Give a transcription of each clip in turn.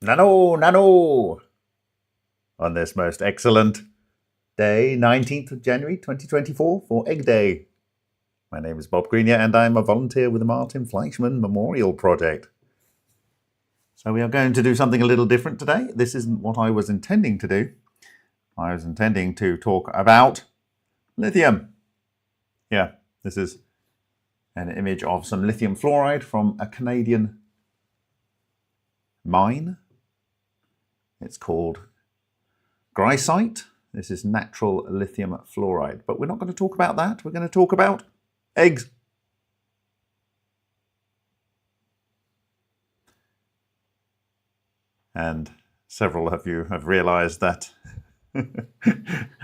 Nano, nano! On this most excellent day, 19th of January 2024, for Egg Day. My name is Bob Greenyer and I'm a volunteer with the Martin Fleischmann Memorial Project. So we are going to do something a little different today. This isn't what I was intending to do. I was intending to talk about lithium. Yeah, this is an image of some lithium fluoride from a Canadian mine. It's called Coulthart. This is natural lithium fluoride. But we're not going to talk about that. We're going to talk about eggs. And several of you have realized that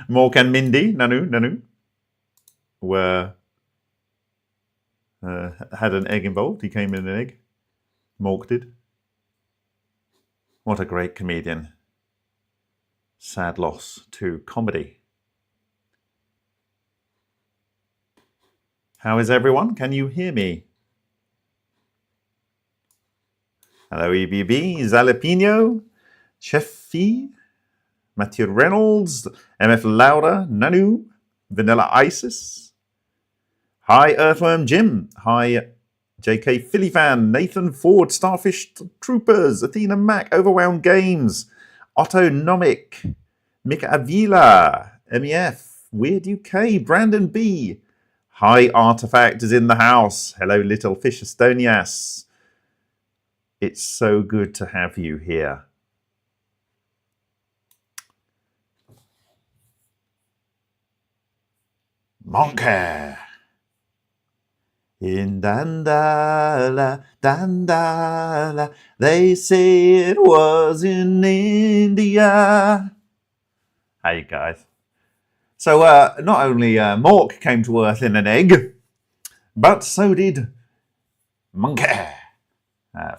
Mork and Mindy, Nanu, were had an egg involved. He came in an egg. Mork did. What a great comedian. Sad loss to comedy. How is everyone? Can you hear me? Hello, EBB, Zalapino, Cheffy, Matthew Reynolds, MF Lauda, Nanu, Vanilla Isis. Hi, Earthworm Jim. Hi, JK Philly Fan, Nathan Ford, Starfish Troopers, Athena Mac, Overwhelmed Games, Otto Nomic, Mick Avila, MEF, Weird UK, Brandon B. Hi, Artifact is in the house. Hello, Little Fish Estonias. It's so good to have you here. Monkey. In Dandala, Dandala, they say it was in India. Hey guys. So not only Mork came to Earth in an egg, but so did Monkey.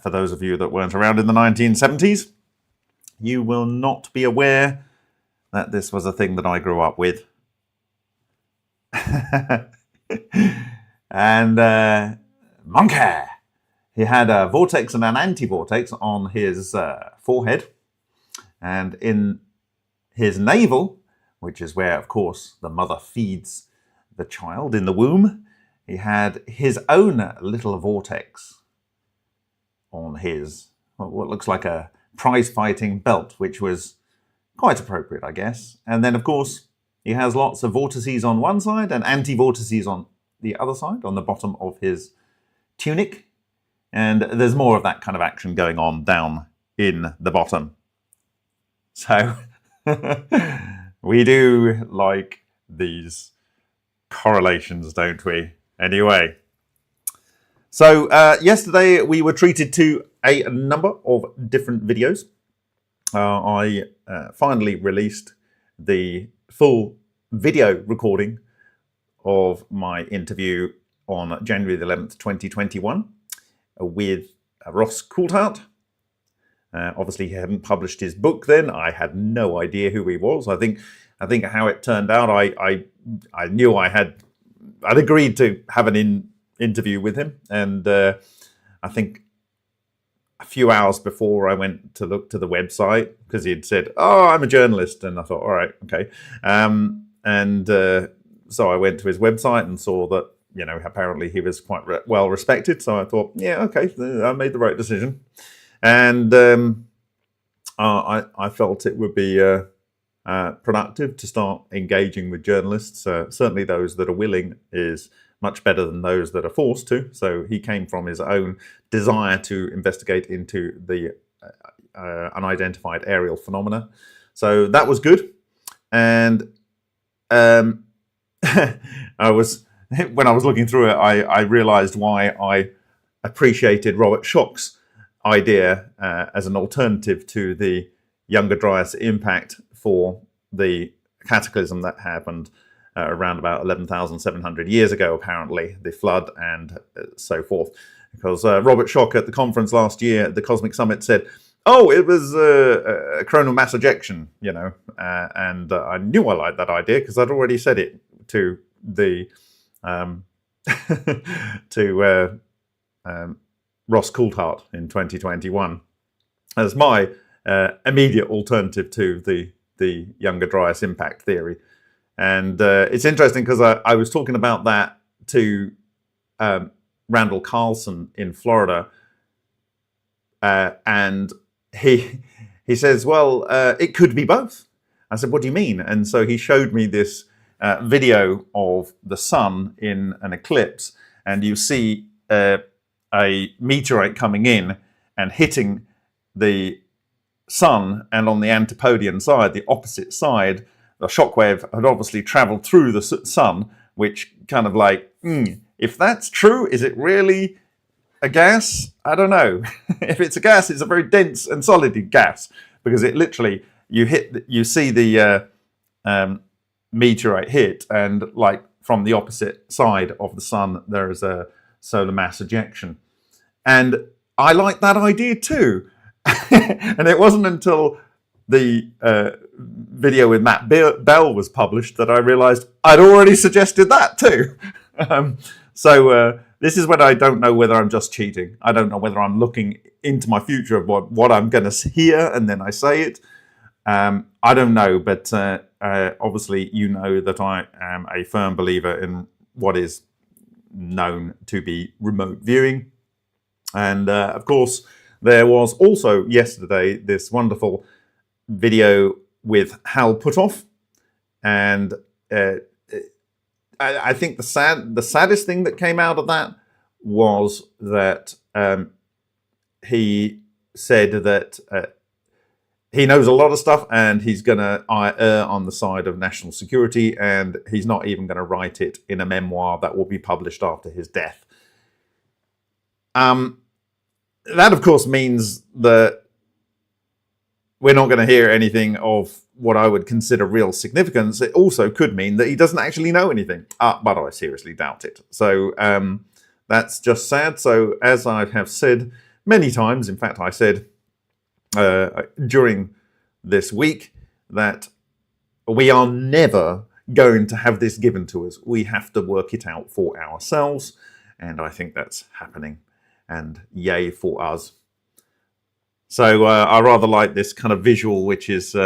For those of you that weren't around in the 1970s, you will not be aware that this was a thing that I grew up with. And Monkey, he had a vortex and an anti-vortex on his forehead, and in his navel, which is where, of course, the mother feeds the child in the womb, he had his own little vortex on his, what looks like a prize-fighting belt, which was quite appropriate, I guess. And then, of course, he has lots of vortices on one side and anti-vortices on the other side, on the bottom of his tunic. And there's more of that kind of action going on down in the bottom. So we do like these correlations, don't we? Anyway. So yesterday we were treated to a number of different videos. I finally released the full video recording of my interview on January the 11th, 2021 with Ross Coulthart. Obviously, he hadn't published his book then. I had no idea who he was. I think how it turned out, I knew I'd agreed to have an interview with him, and I think a few hours before I went to look to the website, because he'd said, "Oh, I'm a journalist," and I thought, all right, okay, so I went to his website and saw that, you know, apparently he was quite well respected. So I thought, yeah, okay, I made the right decision. And I felt it would be productive to start engaging with journalists. Certainly those that are willing is much better than those that are forced to. So he came from his own desire to investigate into the unidentified aerial phenomena. So that was good. And when I was looking through it, I realized why I appreciated Robert Schoch's idea as an alternative to the Younger Dryas impact for the cataclysm that happened around about 11,700 years ago, apparently, the flood and so forth. Because Robert Schoch at the conference last year, the Cosmic Summit, said, oh, it was a coronal mass ejection, you know, and I knew I liked that idea because I'd already said it to the Ross Coulthart in 2021 as my immediate alternative to the Younger Dryas impact theory. And it's interesting because I was talking about that to Randall Carlson in Florida, and he says, well, it could be both. I said, what do you mean? And so he showed me this video of the sun in an eclipse, and you see a meteorite coming in and hitting the sun, and on the Antipodean side, the opposite side, the shockwave had obviously traveled through the sun, which kind of like, if that's true, is it really a gas? I don't know. If it's a gas, it's a very dense and solid gas, because it literally, you see the meteorite hit, and like from the opposite side of the sun, there is a solar mass ejection. And I like that idea too. And it wasn't until the video with Matt Bell was published that I realized I'd already suggested that too. So this is when I don't know whether I'm just cheating. I don't know whether I'm looking into my future of what I'm going to hear and then I say it. I don't know, but obviously you know that I am a firm believer in what is known to be remote viewing. And of course, there was also yesterday this wonderful video with Hal Puthoff, and I think the saddest thing that came out of that was that he said that he knows a lot of stuff, and he's going to err on the side of national security, and he's not even going to write it in a memoir that will be published after his death. That, of course, means that we're not going to hear anything of what I would consider real significance. It also could mean that he doesn't actually know anything, but I seriously doubt it. So that's just sad. So as I have said many times, in fact, I said during this week that we are never going to have this given to us. We have to work it out for ourselves, and I think that's happening. And yay for us. So I rather like this kind of visual, which is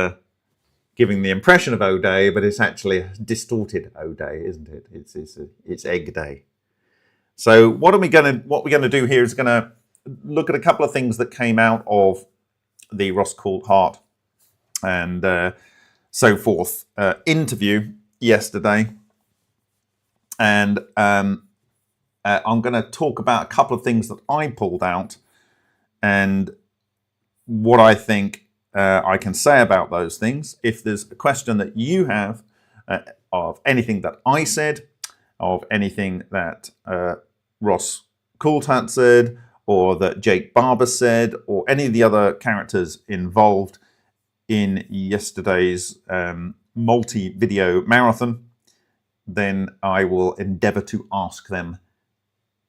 giving the impression of O-Day, but it's actually a distorted O-Day, isn't it? It's Egg Day. So what we're going to do here is going to look at a couple of things that came out of the Ross Coulthart and so forth interview yesterday, and I'm going to talk about a couple of things that I pulled out and what I think I can say about those things. If there's a question that you have of anything that I said, of anything that Ross Coulthart said, or that Jake Barber said, or any of the other characters involved in yesterday's multi-video marathon, then I will endeavour to ask them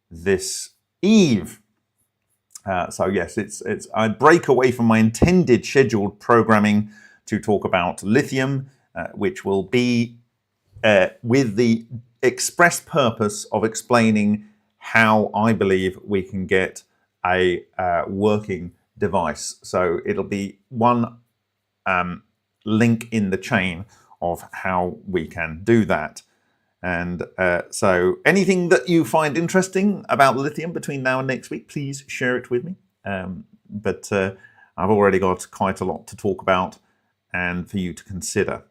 this eve. So yes, I break away from my intended scheduled programming to talk about lithium, which will be with the express purpose of explaining how I believe we can get a working device. So it'll be one link in the chain of how we can do that. And so anything that you find interesting about lithium between now and next week, please share it with me. But I've already got quite a lot to talk about and for you to consider.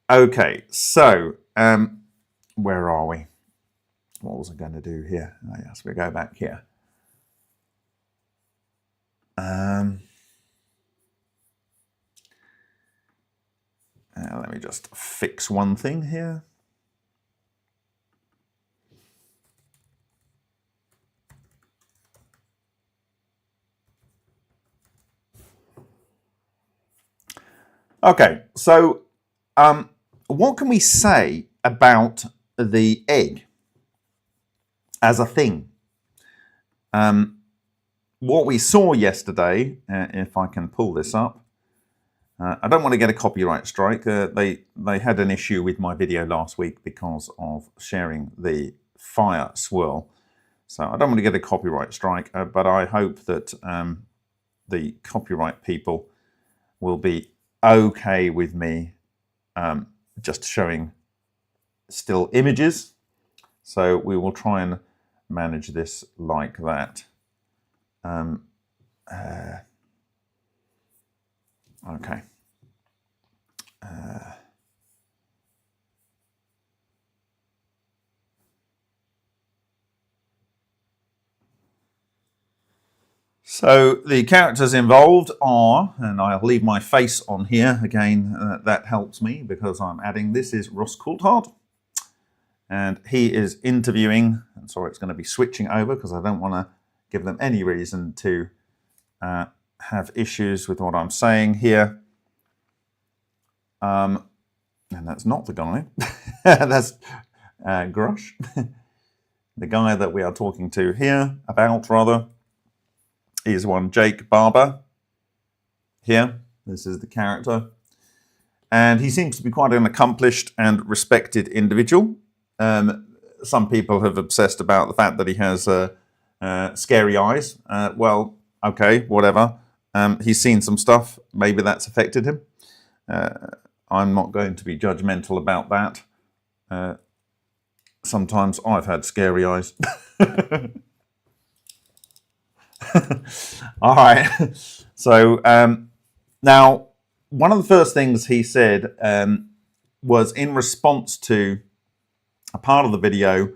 Okay, so where are we? What was I going to do here? Oh, yes, we go back here. Let me just fix one thing here. Okay, so what can we say about the egg as a thing? What we saw yesterday, if I can pull this up, I don't want to get a copyright strike. They had an issue with my video last week because of sharing the fire swirl. So I don't want to get a copyright strike, but I hope that the copyright people will be okay with me just showing still images. So we will try and manage this like that. Okay. So the characters involved are, and I'll leave my face on here again, that helps me because I'm adding, this is Ross Coulthart, and he is interviewing, and sorry it's going to be switching over because I don't want to give them any reason to have issues with what I'm saying here. And that's not the guy, that's Grosh, the guy that we are talking to here, about rather, is one Jake Barber here. This is the character. And he seems to be quite an accomplished and respected individual. Some people have obsessed about the fact that he has scary eyes. Well, okay, whatever. He's seen some stuff. Maybe that's affected him. I'm not going to be judgmental about that. Sometimes I've had scary eyes. All right. So now, one of the first things he said was in response to a part of the video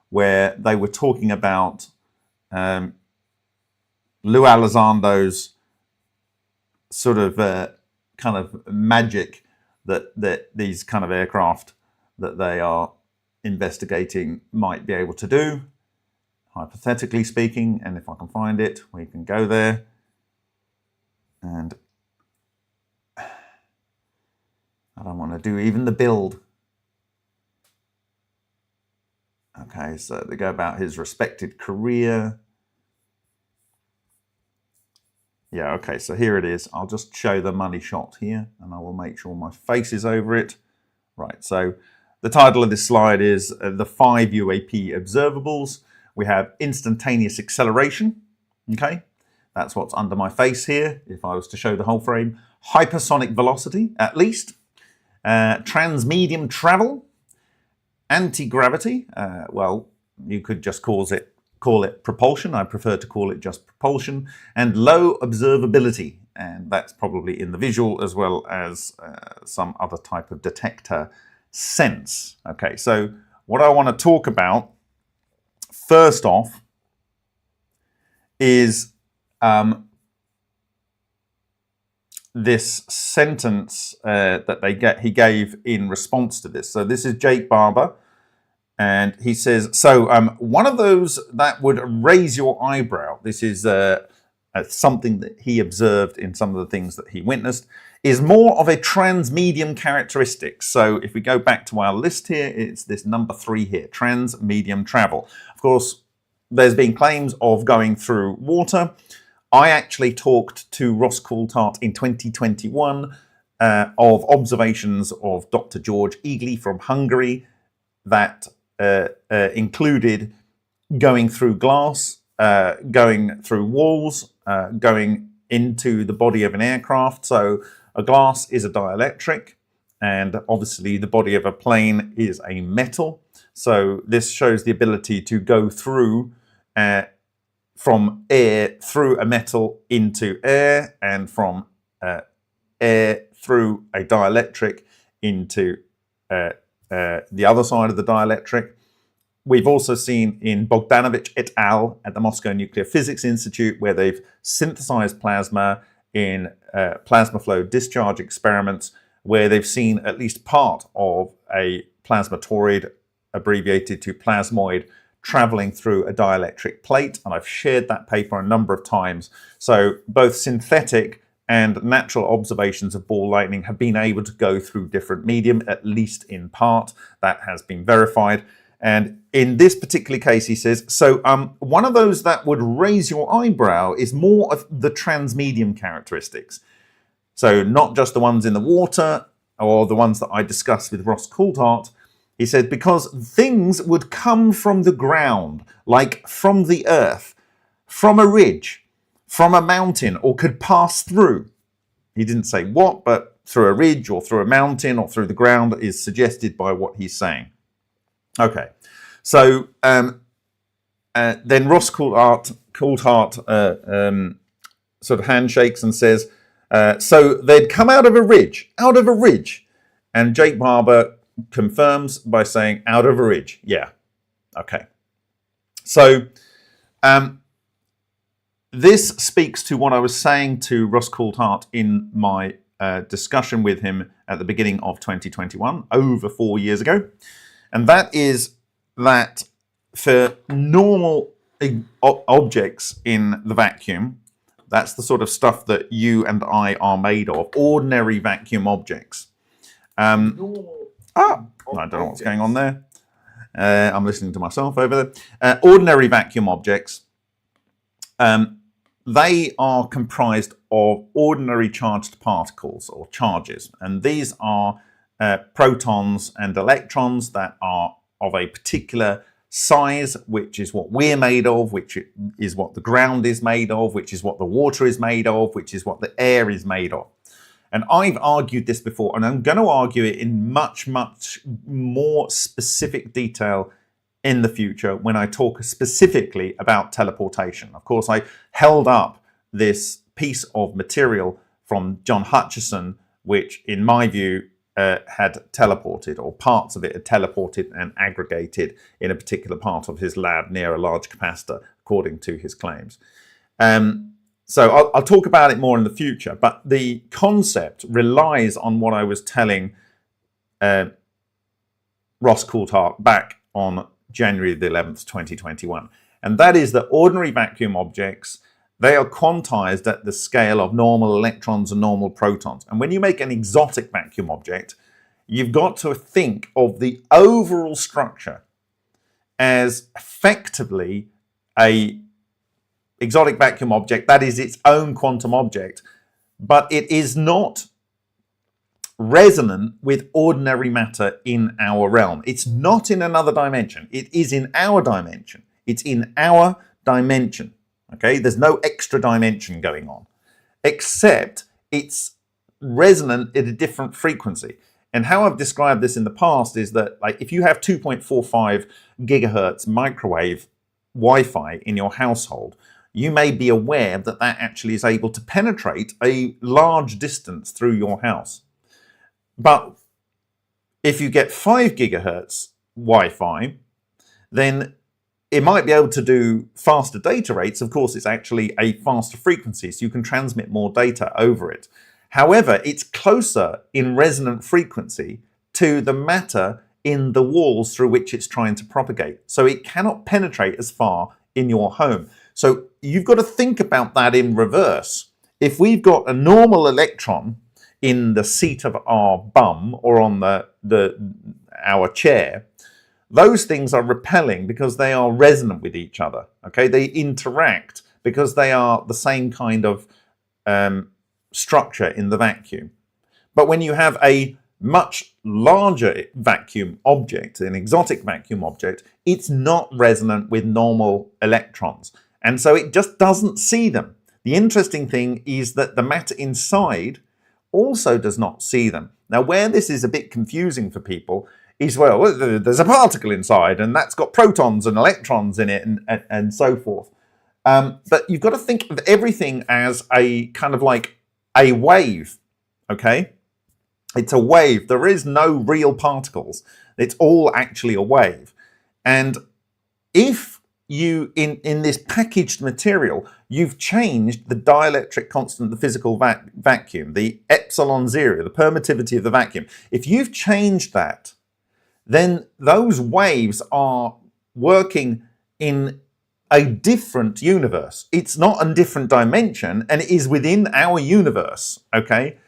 where they were talking about Lou Elizondo's sort of kind of magic that these kind of aircraft that they are investigating might be able to do, hypothetically speaking. And if I can find it, we can go there. And I don't want to do even the build. Okay, so they go about his respected career. Yeah, okay, so here it is. I'll just show the money shot here, and I will make sure my face is over it. Right, so the title of this slide is the 5 UAP observables. We have instantaneous acceleration, okay? That's what's under my face here, if I was to show the whole frame. Hypersonic velocity, at least. Transmedium travel. Anti-gravity, well, you could just call it propulsion. I prefer to call it just propulsion. And low observability, and that's probably in the visual as well as some other type of detector sense. Okay, so what I want to talk about first off is this sentence that he gave in response to this. So this is Jake Barber, and he says, so one of those that would raise your eyebrow, this is something that he observed in some of the things that he witnessed, is more of a transmedium characteristic. So if we go back to our list here, it's this number 3 here, transmedium travel. Of course, there's been claims of going through water. I actually talked to Ross Coulthart in 2021 of observations of Dr. George Egli from Hungary that included going through glass, going through walls, going into the body of an aircraft. So a glass is a dielectric, and obviously the body of a plane is a metal. So this shows the ability to go through from air through a metal into air, and from air through a dielectric into the other side of the dielectric. We've also seen in Bogdanovich et al. At the Moscow Nuclear Physics Institute, where they've synthesized plasma in plasma flow discharge experiments, where they've seen at least part of a plasma toroid, abbreviated to plasmoid, traveling through a dielectric plate, and I've shared that paper a number of times. So both synthetic and natural observations of ball lightning have been able to go through different medium, at least in part. That has been verified. And in this particular case, he says, so one of those that would raise your eyebrow is more of the transmedium characteristics. So not just the ones in the water or the ones that I discussed with Ross Coulthart. He said, because things would come from the ground, like from the earth, from a ridge, from a mountain, or could pass through. He didn't say what, but through a ridge or through a mountain or through the ground is suggested by what he's saying. Okay, so then Ross Coulthart sort of handshakes and says, so they'd come out of a ridge. And Jake Barber confirms by saying, out of a ridge. Yeah, okay. So this speaks to what I was saying to Ross Coulthart in my discussion with him at the beginning of 2021, over 4 years ago. And that is that for normal objects in the vacuum, that's the sort of stuff that you and I are made of, ordinary vacuum objects. I don't know what's going on there. I'm listening to myself over there. Ordinary vacuum objects, they are comprised of ordinary charged particles or charges. And these are protons and electrons that are of a particular size, which is what we're made of, which is what the ground is made of, which is what the water is made of, which is what the air is made of. And I've argued this before, and I'm going to argue it in much, much more specific detail in the future when I talk specifically about teleportation. Of course, I held up this piece of material from John Hutchison, which in my view had teleported, or parts of it had teleported and aggregated in a particular part of his lab near a large capacitor, according to his claims. So I'll talk about it more in the future, but the concept relies on what I was telling Ross Coulthart back on January the 11th, 2021. And that is that ordinary vacuum objects, they are quantized at the scale of normal electrons and normal protons. And when you make an exotic vacuum object, you've got to think of the overall structure as effectively a exotic vacuum object that is its own quantum object, but it is not resonant with ordinary matter in our realm. It's not in another dimension. It is in our dimension. It's in our dimension. Okay, there's no extra dimension going on, except it's resonant at a different frequency. And how I've described this in the past is that, like, if you have 2.45 gigahertz microwave Wi-Fi in your household, you may be aware that that actually is able to penetrate a large distance through your house. But if you get 5 gigahertz Wi-Fi, then it might be able to do faster data rates. Of course, it's actually a faster frequency, so you can transmit more data over it. However, it's closer in resonant frequency to the matter in the walls through which it's trying to propagate. So it cannot penetrate as far in your home. So you've got to think about that in reverse. If we've got a normal electron in the seat of our bum or on our chair, those things are repelling because they are resonant with each other. Okay, they interact because they are the same kind of structure in the vacuum. But when you have a much larger vacuum object, an exotic vacuum object, it's not resonant with normal electrons. And so it just doesn't see them. The interesting thing is that the matter inside also does not see them. Now, where this is a bit confusing for people is, well, there's a particle inside and that's got protons and electrons in it and so forth. But you've got to think of everything as a kind of like a wave, okay? It's a wave. There is no real particles. It's all actually a wave. And if you, in this packaged material, you've changed the dielectric constant, the physical vacuum, the epsilon zero, the permittivity of the vacuum. If you've changed that, then those waves are working in a different universe. It's not a different dimension, and it is within our universe, okay?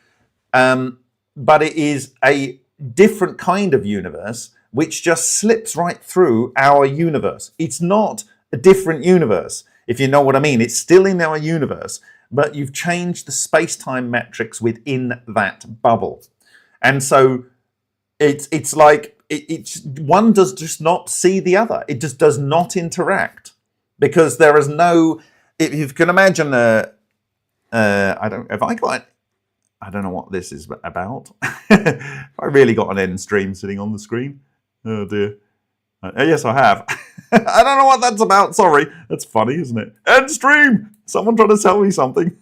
But it is a different kind of universe which just slips right through our universe. It's not a different universe, if you know what I mean. It's still in our universe, but you've changed the space-time metrics within that bubble. And so it's like one does just not see the other. It just does not interact because there is no. If you can imagine, I don't. Have I got I don't know what this is about. I really got an end stream sitting on the screen. Oh dear. Yes, I have. I don't know what that's about. Sorry. That's funny, isn't it? End stream. Someone trying to sell me something.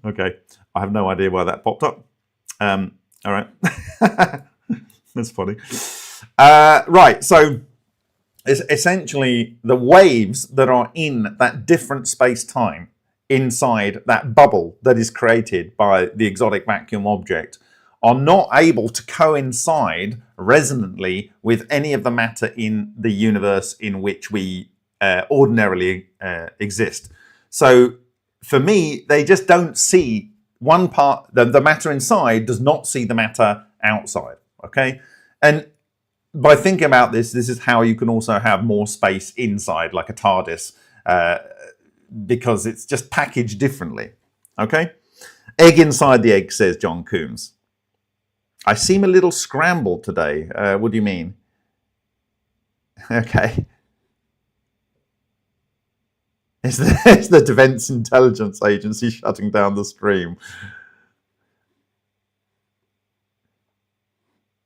Okay. I have no idea why that popped up. All right. That's funny. Right. So it's essentially the waves that are in that different space-time inside that bubble that is created by the exotic vacuum object are not able to coincide resonantly with any of the matter in the universe in which we ordinarily exist. So for me, they just don't see one part, the matter inside does not see the matter outside, okay? And by thinking about this, this is how you can also have more space inside, like a TARDIS, because it's just packaged differently, okay? Egg inside the egg, says John Coombs. I seem a little scrambled today. What do you mean? Okay. It's the Defense Intelligence Agency shutting down the stream.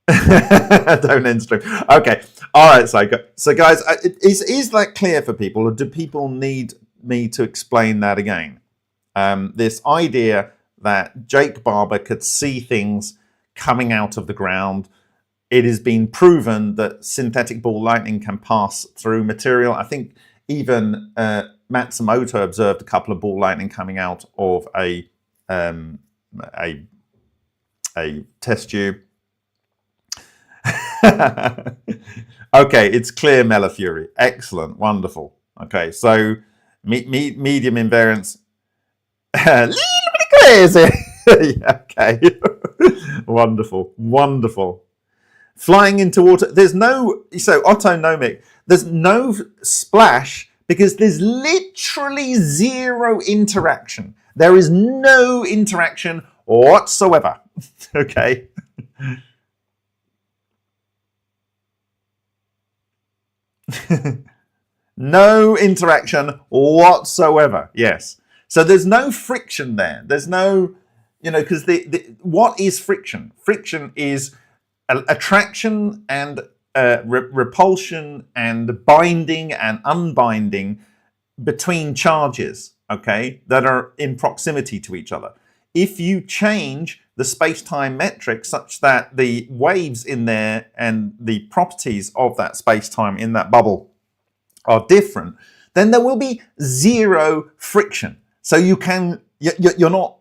Don't end stream. Okay. All right. So guys, is that clear for people, or do people need me to explain that again? This idea that Jake Barber could see things coming out of the ground. It has been proven that synthetic ball lightning can pass through material. I think even Matsumoto observed a couple of ball lightning coming out of a test tube. Okay, it's clear, Melafury. Excellent, wonderful. Okay, so medium invariance. Little bit crazy. Yeah, okay. Wonderful, wonderful. Flying into water. There's no, so autonomic, there's no splash because there's literally zero interaction. There is no interaction whatsoever. Okay. No interaction whatsoever. Yes. So there's no friction there. There's no, because what is friction? Friction is attraction and repulsion and binding and unbinding between charges, okay, that are in proximity to each other. If you change the space-time metric such that the waves in there and the properties of that space-time in that bubble are different, then there will be zero friction. So you're not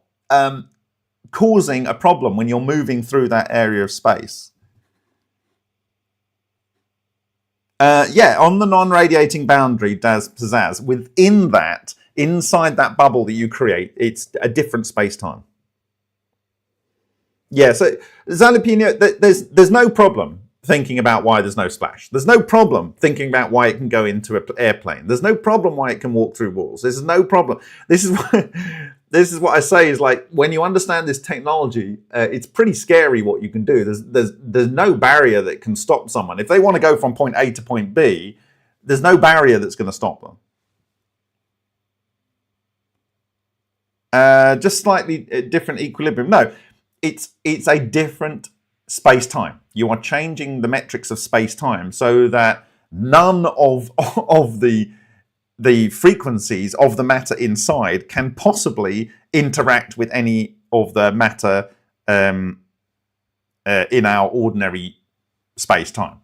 causing a problem when you're moving through that area of space. Yeah, on the non-radiating boundary, Daz Pizzazz, within that, inside that bubble that you create, it's a different space-time. Yeah, so Zalipino, there's no problem thinking about why there's no splash. There's no problem thinking about why it can go into an airplane. There's no problem why it can walk through walls. There's no problem. This is what I say is, like, when you understand this technology, it's pretty scary what you can do. There's no barrier that can stop someone. If they want to go from point A to point B, there's no barrier that's going to stop them. Just slightly different equilibrium. No, it's a different space-time. You are changing the metrics of space-time so that none of the frequencies of the matter inside can possibly interact with any of the matter in our ordinary space-time.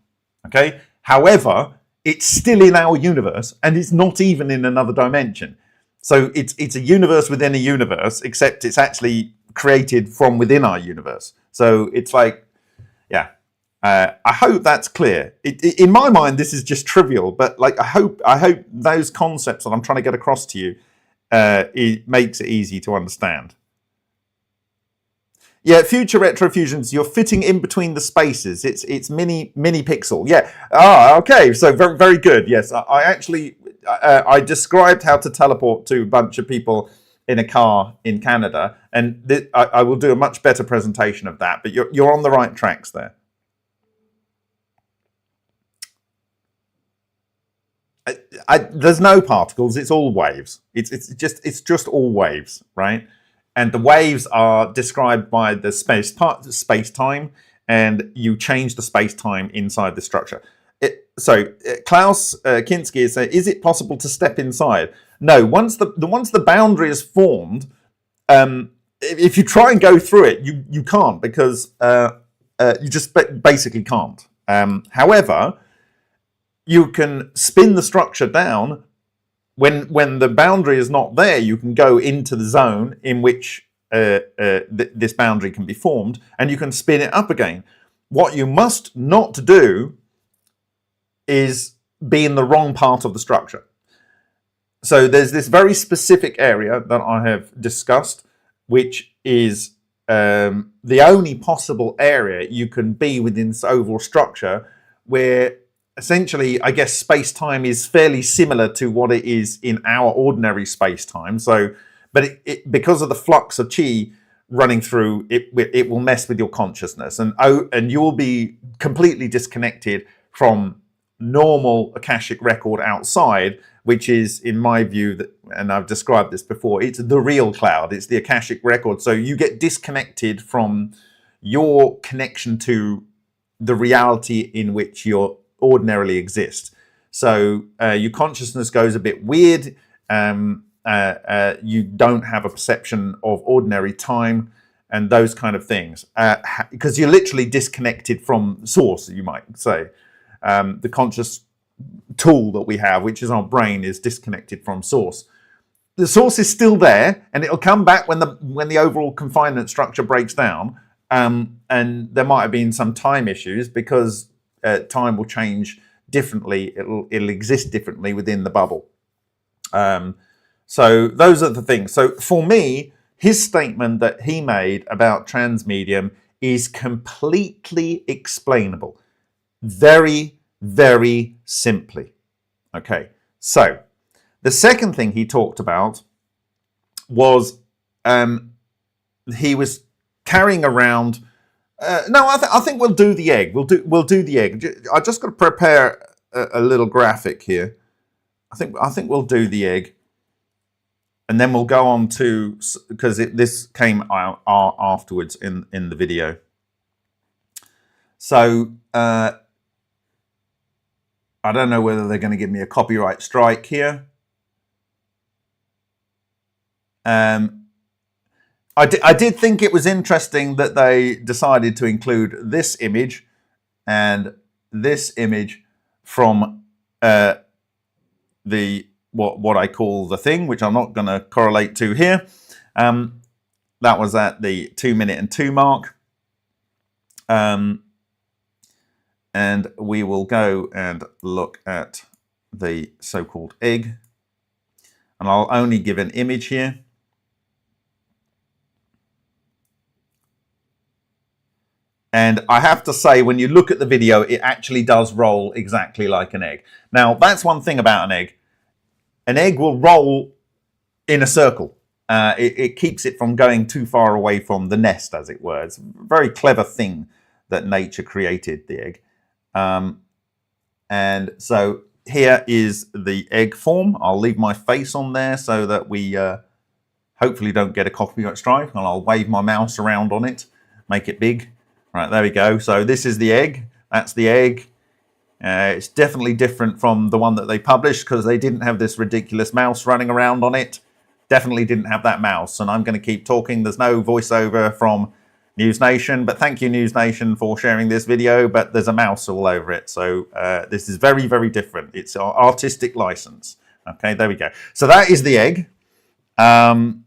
Okay? However, it's still in our universe, and it's not even in another dimension. So it's a universe within a universe, except it's actually created from within our universe. So it's like, yeah. I hope that's clear. In my mind, this is just trivial, but like I hope those concepts that I'm trying to get across to you, it makes it easy to understand. Yeah, future retrofusions, you're fitting in between the spaces. It's mini pixel. Yeah. Ah, okay. So very, very good. Yes, I actually I described how to teleport to a bunch of people in a car in Canada, and I will do a much better presentation of that. But you're on the right tracks there. There's no particles. It's all waves. It's just all waves, right? and the waves are described by the space-time, and you change the space-time inside the structure. Klaus Kinski is saying, is it possible to step inside? No, once the boundary is formed, if you try and go through it, you can't, because you just basically can't. However, you can spin the structure down. When the boundary is not there, you can go into the zone in which this boundary can be formed, and you can spin it up again. What you must not do is be in the wrong part of the structure. So there's this very specific area that I have discussed, which is the only possible area you can be within this overall structure, where essentially, I guess, space-time is fairly similar to what it is in our ordinary space-time. So, but because of the flux of chi running through, it will mess with your consciousness, and you will be completely disconnected from normal Akashic record outside, which is, in my view, and I've described this before, it's the real cloud. It's the Akashic record. So you get disconnected from your connection to the reality in which you're ordinarily exist. So your consciousness goes a bit weird. You don't have a perception of ordinary time and those kind of things, because you're literally disconnected from source, you might say. The conscious tool that we have, which is our brain, is disconnected from source. The source is still there, and it'll come back when the overall confinement structure breaks down. And there might have been some time issues, because time will change differently. It'll exist differently within the bubble. So those are the things. So for me, his statement that he made about transmedium is completely explainable. Very, very simply. Okay. So the second thing he talked about was he was carrying around. No, I think we'll do the egg. We'll do the egg. I just got to prepare a little graphic here. I think we'll do the egg, and then we'll go on to, because this came out afterwards in the video. So I don't know whether they're going to give me a copyright strike here. I did think it was interesting that they decided to include this image and this image from what I call the thing, which I'm not going to correlate to here. That was at the 2 minute and 2 mark. And we will go and look at the so-called egg. And I'll only give an image here. And I have to say, when you look at the video, it actually does roll exactly like an egg. Now, that's one thing about an egg. An egg will roll in a circle. It keeps it from going too far away from the nest, as it were. It's a very clever thing that nature created, the egg. And so here is the egg form. I'll leave my face on there so that we hopefully don't get a copyright strike. And I'll wave my mouse around on it, make it big. Right, there we go. So this is the egg. That's the egg. It's definitely different from the one that they published, because they didn't have this ridiculous mouse running around on it. Definitely didn't have that mouse. And I'm going to keep talking. There's no voiceover from News Nation, but thank you, News Nation, for sharing this video. But there's a mouse all over it. So this is very, very different. It's our artistic license. Okay, there we go. So that is the egg. And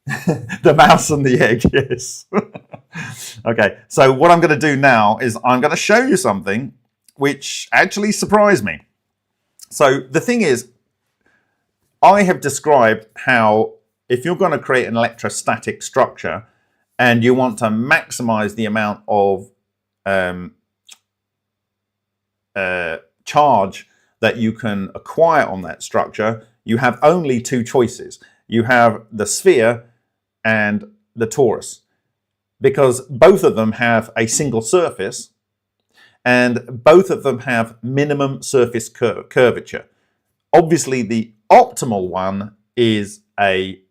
the mouse and the egg, yes. Okay, so what I'm going to do now is I'm going to show you something which actually surprised me. So the thing is, I have described how if you're going to create an electrostatic structure and you want to maximize the amount of charge that you can acquire on that structure, you have only two choices. You have the sphere and the torus, because both of them have a single surface and both of them have minimum surface curvature. Obviously, the optimal one is a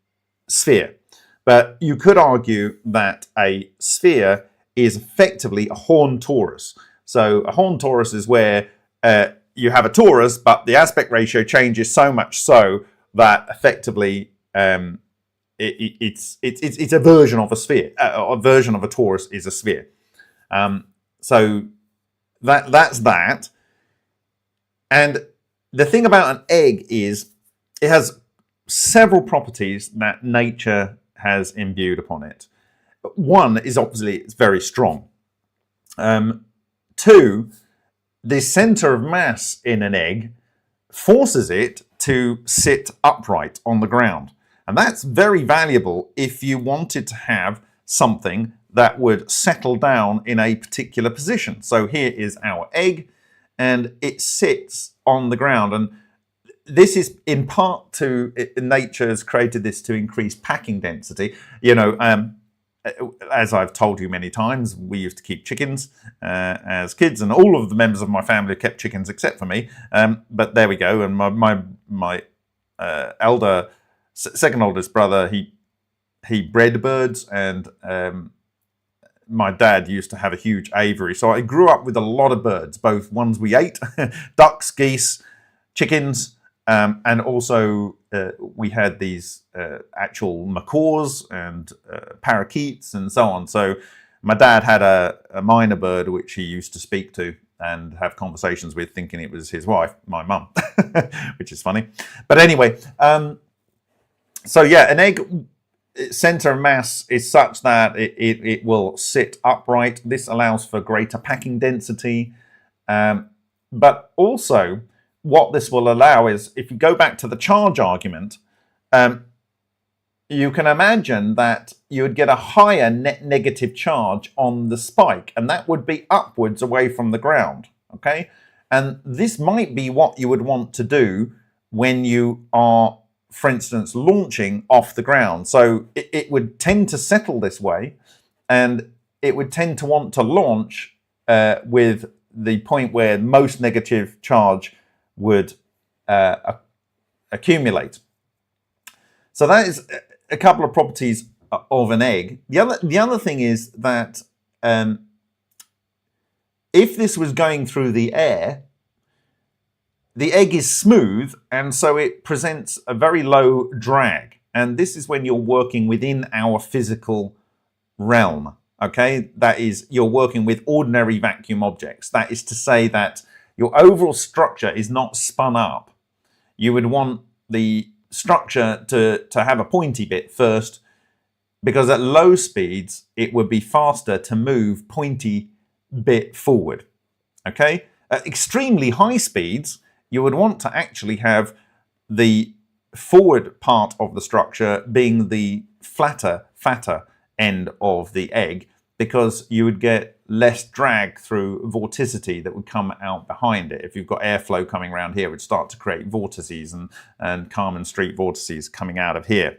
sphere. But you could argue that a sphere is effectively a horn torus. So a horn torus is where you have a torus, but the aspect ratio changes so much so that effectively it's a version of a sphere. A version of a torus is a sphere. So that's that. And the thing about an egg is it has several properties that nature has imbued upon it. One is obviously it's very strong. Two, the center of mass in an egg forces it to sit upright on the ground. And that's very valuable if you wanted to have something that would settle down in a particular position. So here is our egg, and it sits on the ground. And this is in part to nature has created this to increase packing density. You know, as I've told you many times, we used to keep chickens as kids, and all of the members of my family kept chickens except for me. But there we go. And my second oldest brother, he bred birds, and my dad used to have a huge aviary. So I grew up with a lot of birds, both ones we ate, ducks, geese, chickens, and also we had these actual macaws and parakeets and so on. So my dad had a minor bird which he used to speak to and have conversations with, thinking it was his wife, my mum, which is funny. But anyway, so yeah, an egg center of mass is such that it will sit upright. This allows for greater packing density. But also what this will allow is, if you go back to the charge argument, you can imagine that you would get a higher net negative charge on the spike, and that would be upwards away from the ground, okay? And this might be what you would want to do when you are, for instance, launching off the ground. So it would tend to settle this way, and it would tend to want to launch with the point where most negative charge would accumulate. So that is a couple of properties of an egg. The other thing is that if this was going through the air, the egg is smooth, and so it presents a very low drag. And this is when you're working within our physical realm, okay? That is, you're working with ordinary vacuum objects. That is to say that your overall structure is not spun up. You would want the structure to have a pointy bit first, because at low speeds, it would be faster to move pointy bit forward, okay? At extremely high speeds, you would want to actually have the forward part of the structure being the flatter, fatter end of the egg, because you would get less drag through vorticity that would come out behind it. If you've got airflow coming around here, it would start to create vortices and Kármán street vortices coming out of here.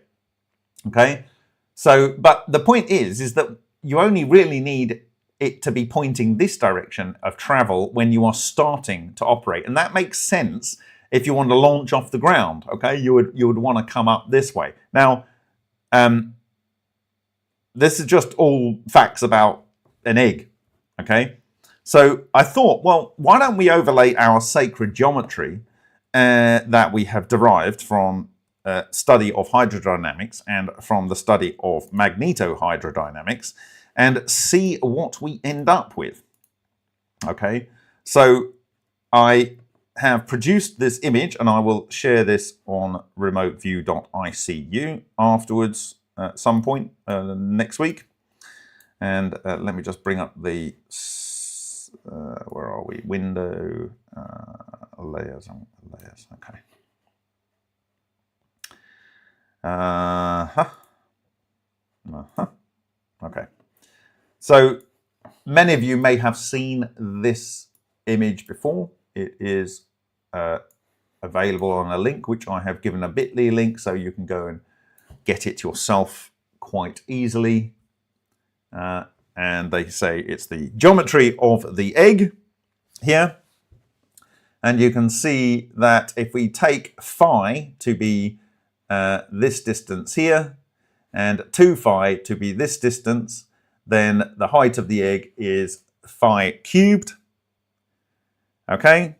Okay? So, but the point is that you only really need it to be pointing this direction of travel when you are starting to operate. And that makes sense if you want to launch off the ground, okay? You would want to come up this way. Now, this is just all facts about an egg, okay? So I thought, well, why don't we overlay our sacred geometry that we have derived from study of hydrodynamics and from the study of magnetohydrodynamics, and see what we end up with, okay? So I have produced this image, and I will share this on remoteview.icu afterwards at some point next week. And let me just bring up the, where are we? Window, layers, okay. Okay. So many of you may have seen this image before. It is available on a link, which I have given a bit.ly link, so you can go and get it yourself quite easily. And they say it's the geometry of the egg here. And you can see that if we take phi to be this distance here, and 2 phi to be this distance, then the height of the egg is phi cubed. Okay?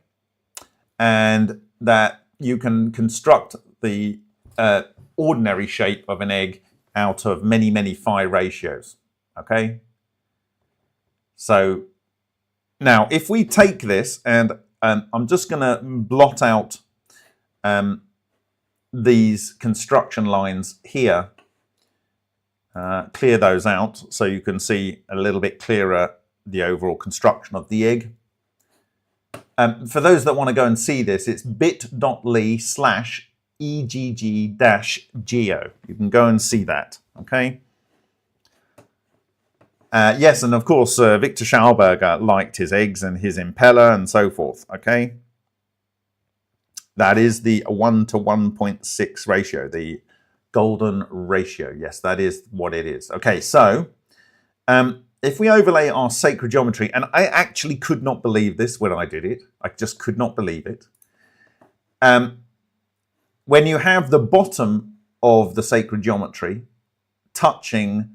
And that you can construct the ordinary shape of an egg out of many, many phi ratios. Okay? So now if we take this, and I'm just going to blot out these construction lines here, clear those out so you can see a little bit clearer the overall construction of the egg. For those that want to go and see this, it's bit.ly/egg-geo. You can go and see that, okay? Yes, and of course, Victor Schauberger liked his eggs and his impeller and so forth, okay? That is the 1 to 1.6 ratio, the golden ratio. Yes, that is what it is. Okay, so if we overlay our sacred geometry, and I actually could not believe this when I did it. I just could not believe it. When you have the bottom of the sacred geometry touching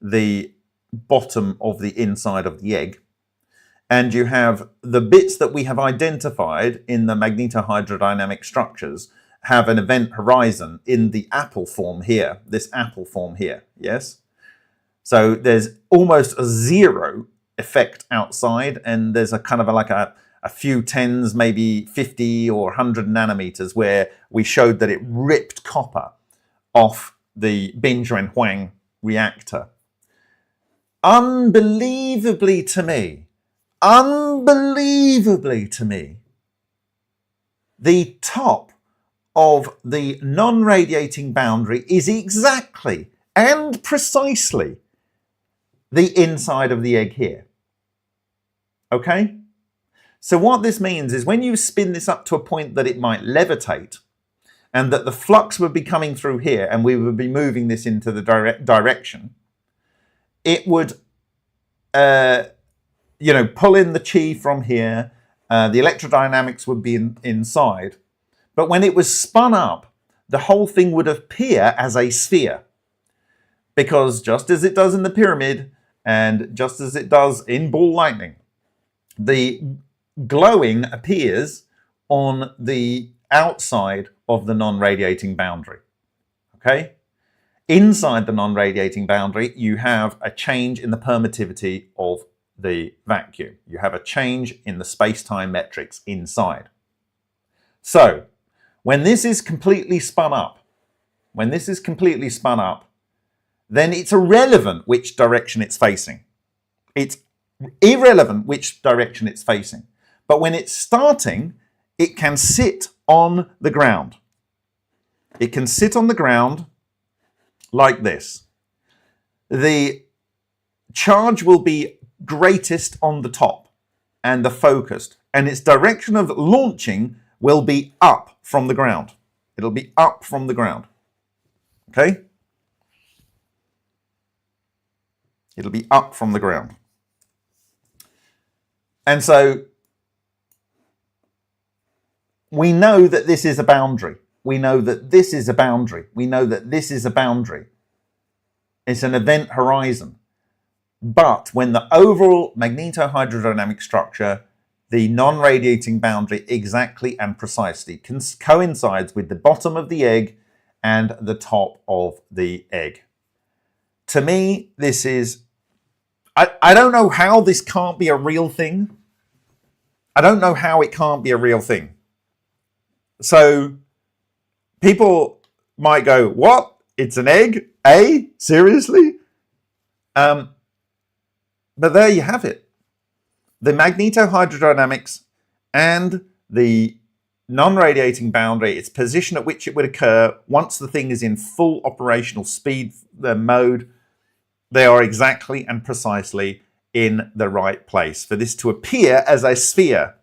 the bottom of the inside of the egg, and you have the bits that we have identified in the magnetohydrodynamic structures have an event horizon in the apple form here, this apple form here, yes? So there's almost a zero effect outside, and there's a kind of like a few tens, maybe 50 or 100 nanometers where we showed that it ripped copper off the Binge-Huang reactor. Unbelievably to me, the top of the non-radiating boundary is exactly and precisely the inside of the egg here. Okay? So what this means is when you spin this up to a point that it might levitate, and that the flux would be coming through here, and we would be moving this into the direction, it would, pull in the chi from here. The electrodynamics would be inside. But when it was spun up, the whole thing would appear as a sphere. Because just as it does in the pyramid, and just as it does in ball lightning, the glowing appears on the outside of the non-radiating boundary. Okay? Inside the non-radiating boundary, you have a change in the permittivity of the vacuum. You have a change in the space-time metrics inside. So, when this is completely spun up, then it's irrelevant which direction it's facing. It's irrelevant which direction it's facing. But when it's starting, it can sit on the ground. It can sit on the ground like this. The charge will be greatest on the top and the focused, and its direction of launching will be up from the ground. It'll be up from the ground. Okay? It'll be up from the ground. And so we know that this is a boundary. We know that this is a boundary. We know that this is a boundary. It's an event horizon. But when the overall magnetohydrodynamic structure, the non-radiating boundary exactly and precisely coincides with the bottom of the egg and the top of the egg. To me, this is... I don't know how this can't be a real thing. I don't know how it can't be a real thing. So people might go, what? It's an egg? Seriously? But there you have it. The magnetohydrodynamics and the non-radiating boundary, its position at which it would occur once the thing is in full operational speed mode, they are exactly and precisely in the right place for this to appear as a sphere,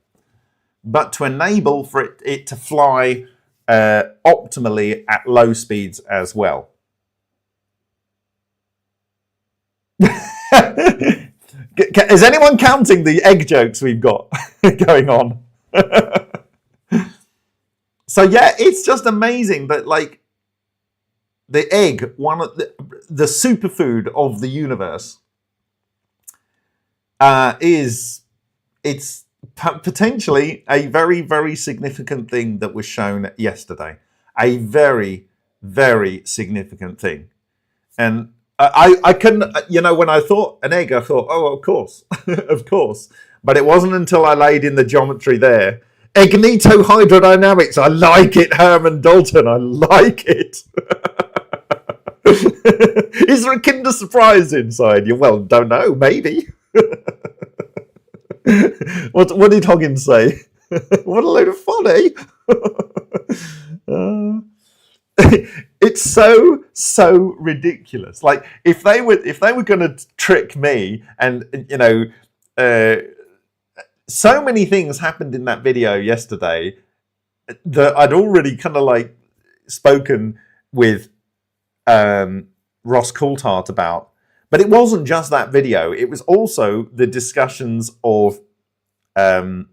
but to enable for it to fly optimally at low speeds as well. Is anyone counting the egg jokes we've got going on? So yeah, it's just amazing that, like, the egg, one of the superfood of the universe, it's potentially a very, very significant thing that was shown yesterday. A very, very significant thing. And I couldn't, when I thought an egg, I thought, oh, of course, of course. But it wasn't until I laid in the geometry there. Egnito-hydrodynamics, I like it, Herman Dalton, I like it. Is there a Kinder Surprise inside you? Well, don't know, maybe. What did Hoggins say? What a load of fun, eh? It's so ridiculous. Like if they were going to trick me, and so many things happened in that video yesterday that I'd already kind of like spoken with Ross Coulthart about. But it wasn't just that video. It was also the discussions of Hal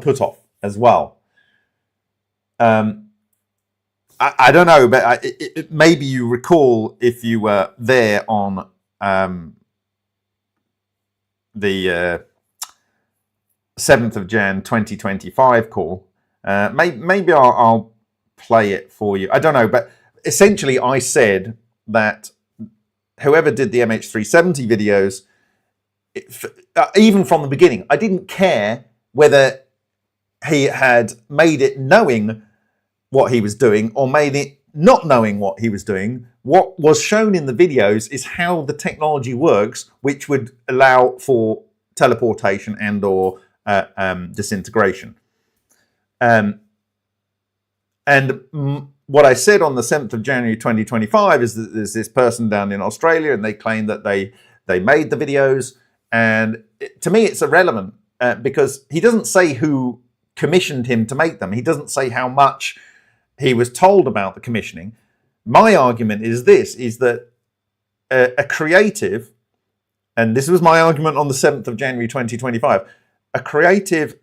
Puthoff as well. I don't know, but maybe you recall if you were there on the 7th of Jan 2025 call. Maybe I'll play it for you. I don't know, but essentially I said that whoever did the MH370 videos, even from the beginning, I didn't care whether he had made it knowing what he was doing or made it not knowing what he was doing. What was shown in the videos is how the technology works, which would allow for teleportation and or disintegration. What I said on the 7th of January 2025 is that there's this person down in Australia and they claim that they made the videos. And to me, it's irrelevant because he doesn't say who commissioned him to make them. He doesn't say how much he was told about the commissioning. My argument is this, is that a creative, and this was my argument on the 7th of January 2025, a creative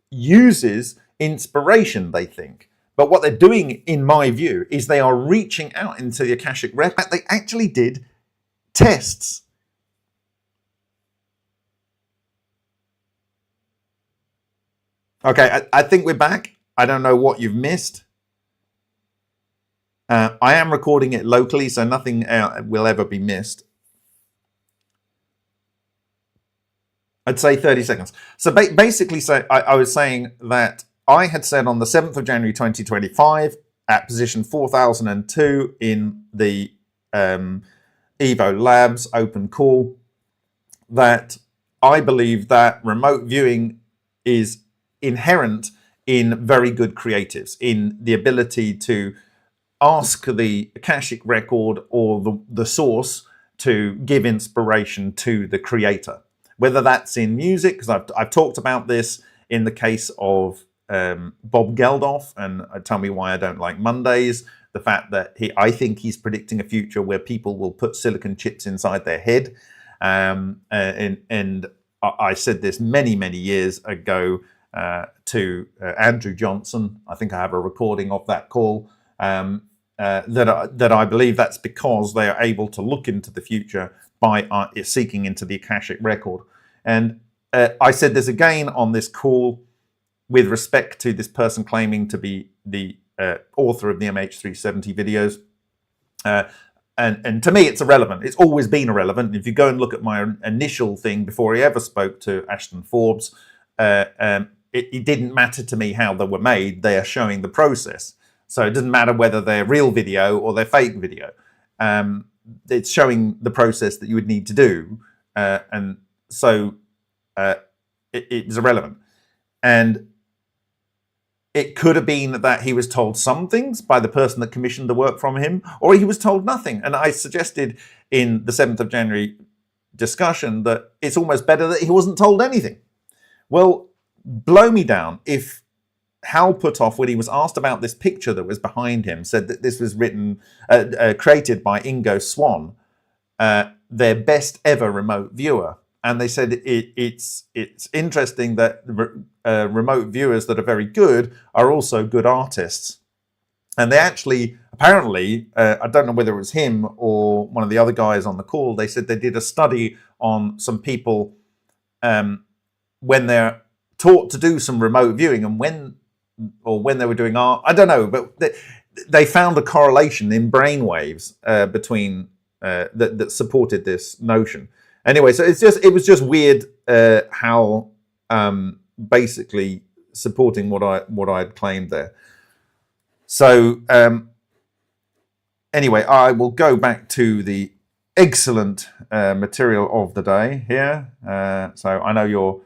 uses inspiration, they think. But what they're doing, in my view, is they are reaching out into the Akashic record. They actually did tests. Okay, I think we're back. I don't know what you've missed. I am recording it locally, so nothing will ever be missed. I'd say 30 seconds. So basically, I was saying that I had said on the 7th of January 2025 at position 4002 in the Evo Labs open call that I believe that remote viewing is inherent in very good creatives, in the ability to ask the Akashic record or the source to give inspiration to the creator. Whether that's in music, because I've talked about this in the case of Bob Geldof, and Tell Me Why I Don't Like Mondays, the fact that I think he's predicting a future where people will put silicon chips inside their head. And I said this many, many years ago to Andrew Johnson. I think I have a recording of that call. That I believe that's because they are able to look into the future by seeking into the Akashic record. And I said this again on this call with respect to this person claiming to be the author of the MH370 videos. And to me, it's irrelevant. It's always been irrelevant. If you go and look at my initial thing before he ever spoke to Ashton Forbes, it didn't matter to me how they were made. They are showing the process. So it doesn't matter whether they're real video or they're fake video. It's showing the process that you would need to do. And so it's irrelevant. And it could have been that he was told some things by the person that commissioned the work from him, or he was told nothing. And I suggested in the 7th of January discussion that it's almost better that he wasn't told anything. Well, blow me down if Hal Puthoff, when he was asked about this picture that was behind him, said that this was created by Ingo Swann, their best ever remote viewer. And they said it's interesting that remote viewers that are very good are also good artists. And they actually, apparently, I don't know whether it was him or one of the other guys on the call, they said they did a study on some people when they're taught to do some remote viewing and when they were doing art. I don't know, but they found a correlation in brainwaves between that supported this notion. Anyway, so it was just weird how basically supporting what I had claimed there. So anyway, I will go back to the excellent material of the day here. So I know you're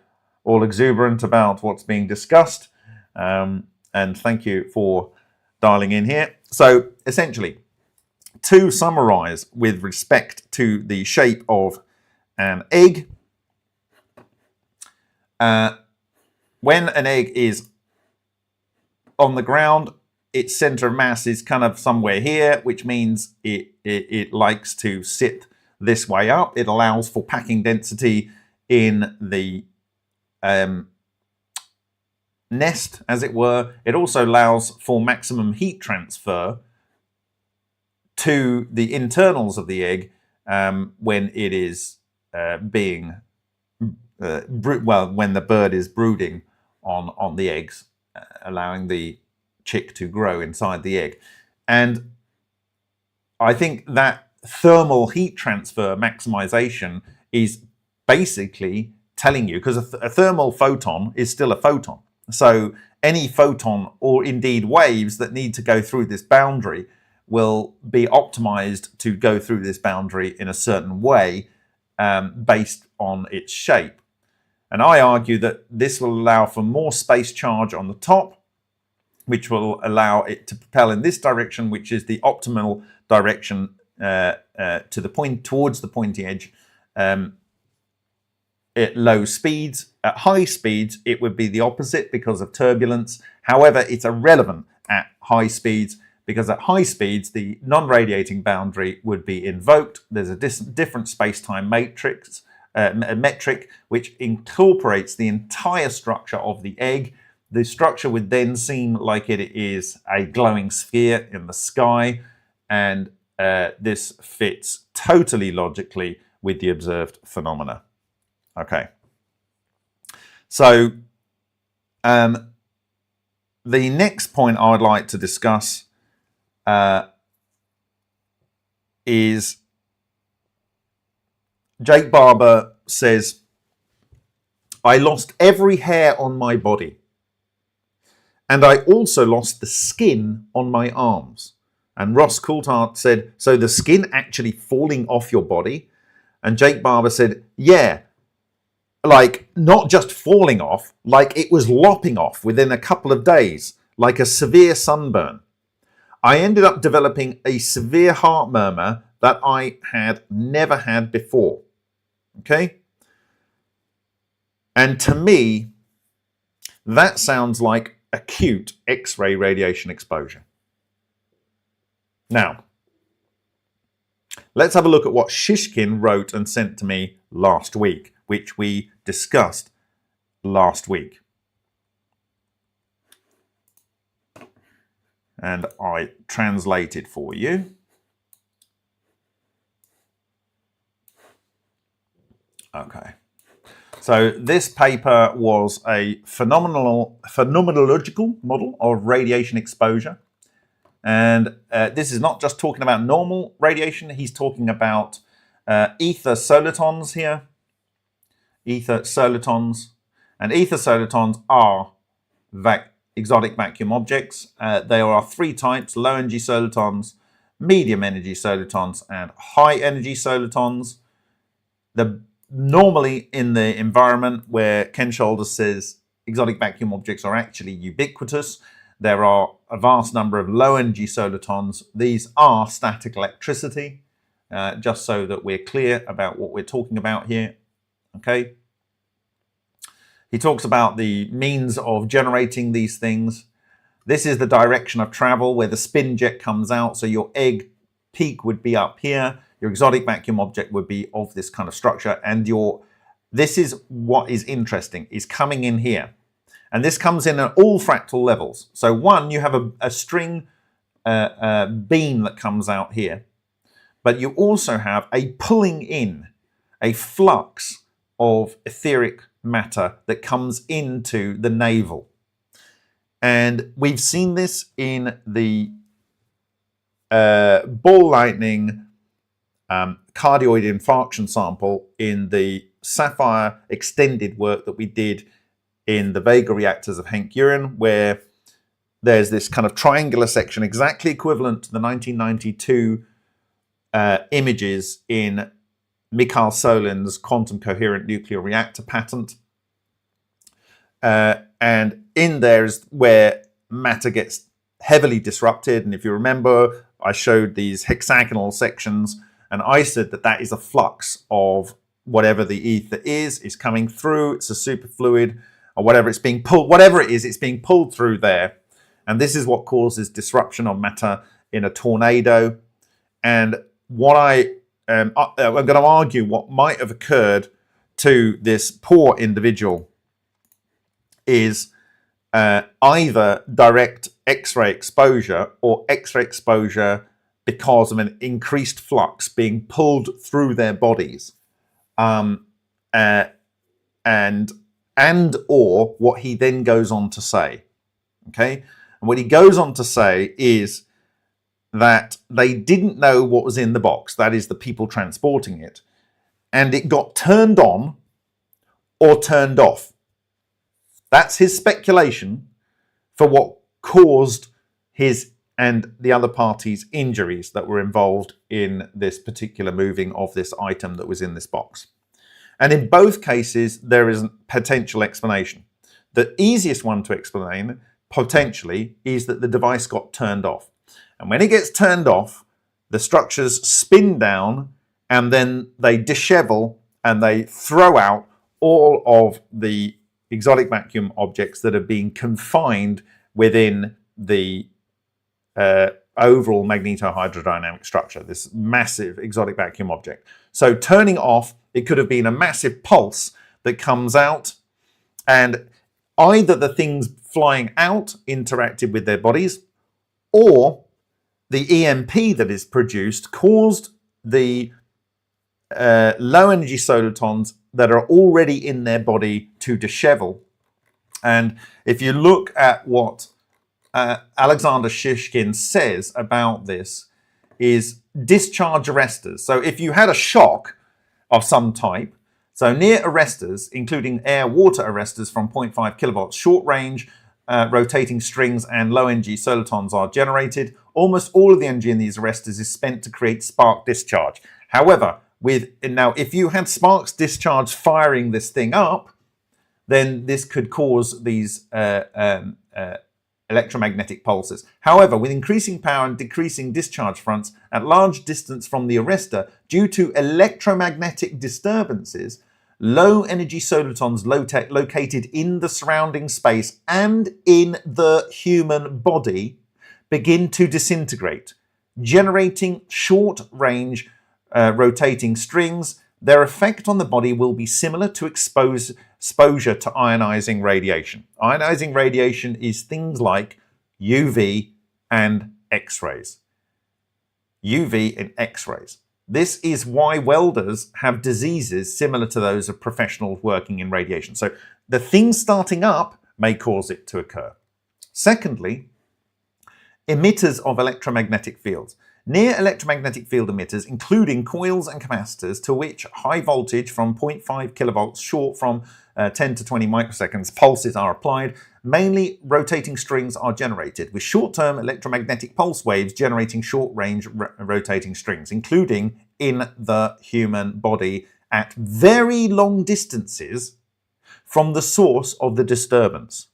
all exuberant about what's being discussed, and thank you for dialing in here. So essentially, to summarize with respect to the shape of an egg, when an egg is on the ground, its center of mass is kind of somewhere here, which means it likes to sit this way up. It allows for packing density in the nest, as it were. It also allows for maximum heat transfer to the internals of the egg when it is when the bird is brooding on the eggs, allowing the chick to grow inside the egg. And I think that thermal heat transfer maximization is basically telling you, because a thermal photon is still a photon. So any photon or indeed waves that need to go through this boundary will be optimized to go through this boundary in a certain way based on its shape. And I argue that this will allow for more space charge on the top, which will allow it to propel in this direction, which is the optimal direction to the point, towards the pointy edge at low speeds. At high speeds, it would be the opposite because of turbulence. However, it's irrelevant at high speeds because at high speeds, the non-radiating boundary would be invoked. There's a different space-time metric which incorporates the entire structure of the egg. The structure would then seem like it is a glowing sphere in the sky, and this fits totally logically with the observed phenomena. Okay. So the next point I would like to discuss is Jake Barber says, I lost every hair on my body. And I also lost the skin on my arms. And Ross Coulthart said, so the skin actually falling off your body? And Jake Barber said, yeah, like not just falling off, like it was lopping off within a couple of days, like a severe sunburn. I ended up developing a severe heart murmur that I had never had before. Okay? And to me, that sounds like acute X-ray radiation exposure. Now, let's have a look at what Shishkin wrote and sent to me last week, which we discussed last week. And I translated for you. Okay. So this paper was a phenomenological model of radiation exposure. And this is not just talking about normal radiation. He's talking about ether solitons here. Ether solitons. And ether solitons are exotic vacuum objects. There are three types: low energy solitons, medium energy solitons, and high energy solitons. Normally in the environment where Ken Shoulders says exotic vacuum objects are actually ubiquitous, there are a vast number of low energy solitons. These are static electricity, just so that we're clear about what we're talking about here. Okay. He talks about the means of generating these things. This is the direction of travel where the spin jet comes out. So your egg peak would be up here. Your exotic vacuum object would be of this kind of structure. And this is what is interesting, is coming in here. And this comes in at all fractal levels. So one, you have a string beam that comes out here, but you also have a pulling in, a flux of etheric matter that comes into the navel. And we've seen this in the ball lightning cardioid infarction sample in the Sapphire extended work that we did in the Vega reactors of Henk Uren, where there's this kind of triangular section exactly equivalent to the 1992 images in Mikhail Solin's quantum coherent nuclear reactor patent. And in there is where matter gets heavily disrupted. And if you remember, I showed these hexagonal sections, and I said that that is a flux of whatever the ether is coming through. It's a superfluid or whatever it's being pulled, whatever it is, it's being pulled through there. And this is what causes disruption of matter in a tornado. And what I'm going to argue what might have occurred to this poor individual is either direct X-ray exposure or X-ray exposure because of an increased flux being pulled through their bodies, and or what he then goes on to say. Okay, and what he goes on to say is that they didn't know what was in the box, that is the people transporting it, and it got turned on or turned off. That's his speculation for what caused his and the other party's injuries that were involved in this particular moving of this item that was in this box. And in both cases, there is a potential explanation. The easiest one to explain, potentially, is that the device got turned off. And when it gets turned off, the structures spin down and then they dishevel and they throw out all of the exotic vacuum objects that are being confined within the overall magnetohydrodynamic structure, this massive exotic vacuum object. So turning off, it could have been a massive pulse that comes out, and either the things flying out interacted with their bodies, or the EMP that is produced caused the low energy solitons that are already in their body to dishevel. And if you look at what Alexander Shishkin says about this, is discharge arresters. So if you had a shock of some type, so near arresters, including air-water arresters from 0.5 kilovolts, short range rotating strings and low energy solitons are generated. Almost all of the energy in these arresters is spent to create spark discharge. However, now if you had sparks discharge firing this thing up, then this could cause these electromagnetic pulses. However, with increasing power and decreasing discharge fronts at large distance from the arrestor, due to electromagnetic disturbances, low energy solitons located in the surrounding space and in the human body begin to disintegrate, generating short range rotating strings. Their effect on the body will be similar to exposure to ionizing radiation. Ionizing radiation is things like UV and X-rays. UV and X-rays. This is why welders have diseases similar to those of professionals working in radiation. So the things starting up may cause it to occur. Secondly, emitters of electromagnetic fields. Near electromagnetic field emitters, including coils and capacitors, to which high voltage from 0.5 kilovolts short from 10 to 20 microseconds pulses are applied, mainly rotating strings are generated, with short-term electromagnetic pulse waves generating short-range rotating strings, including in the human body at very long distances from the source of the disturbance.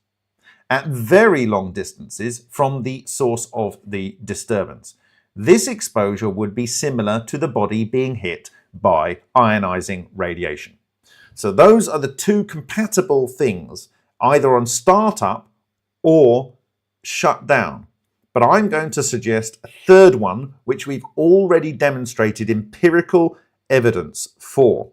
At very long distances from the source of the disturbance. This exposure would be similar to the body being hit by ionizing radiation. So those are the two compatible things, either on startup or shut down. But I'm going to suggest a third one, which we've already demonstrated empirical evidence for.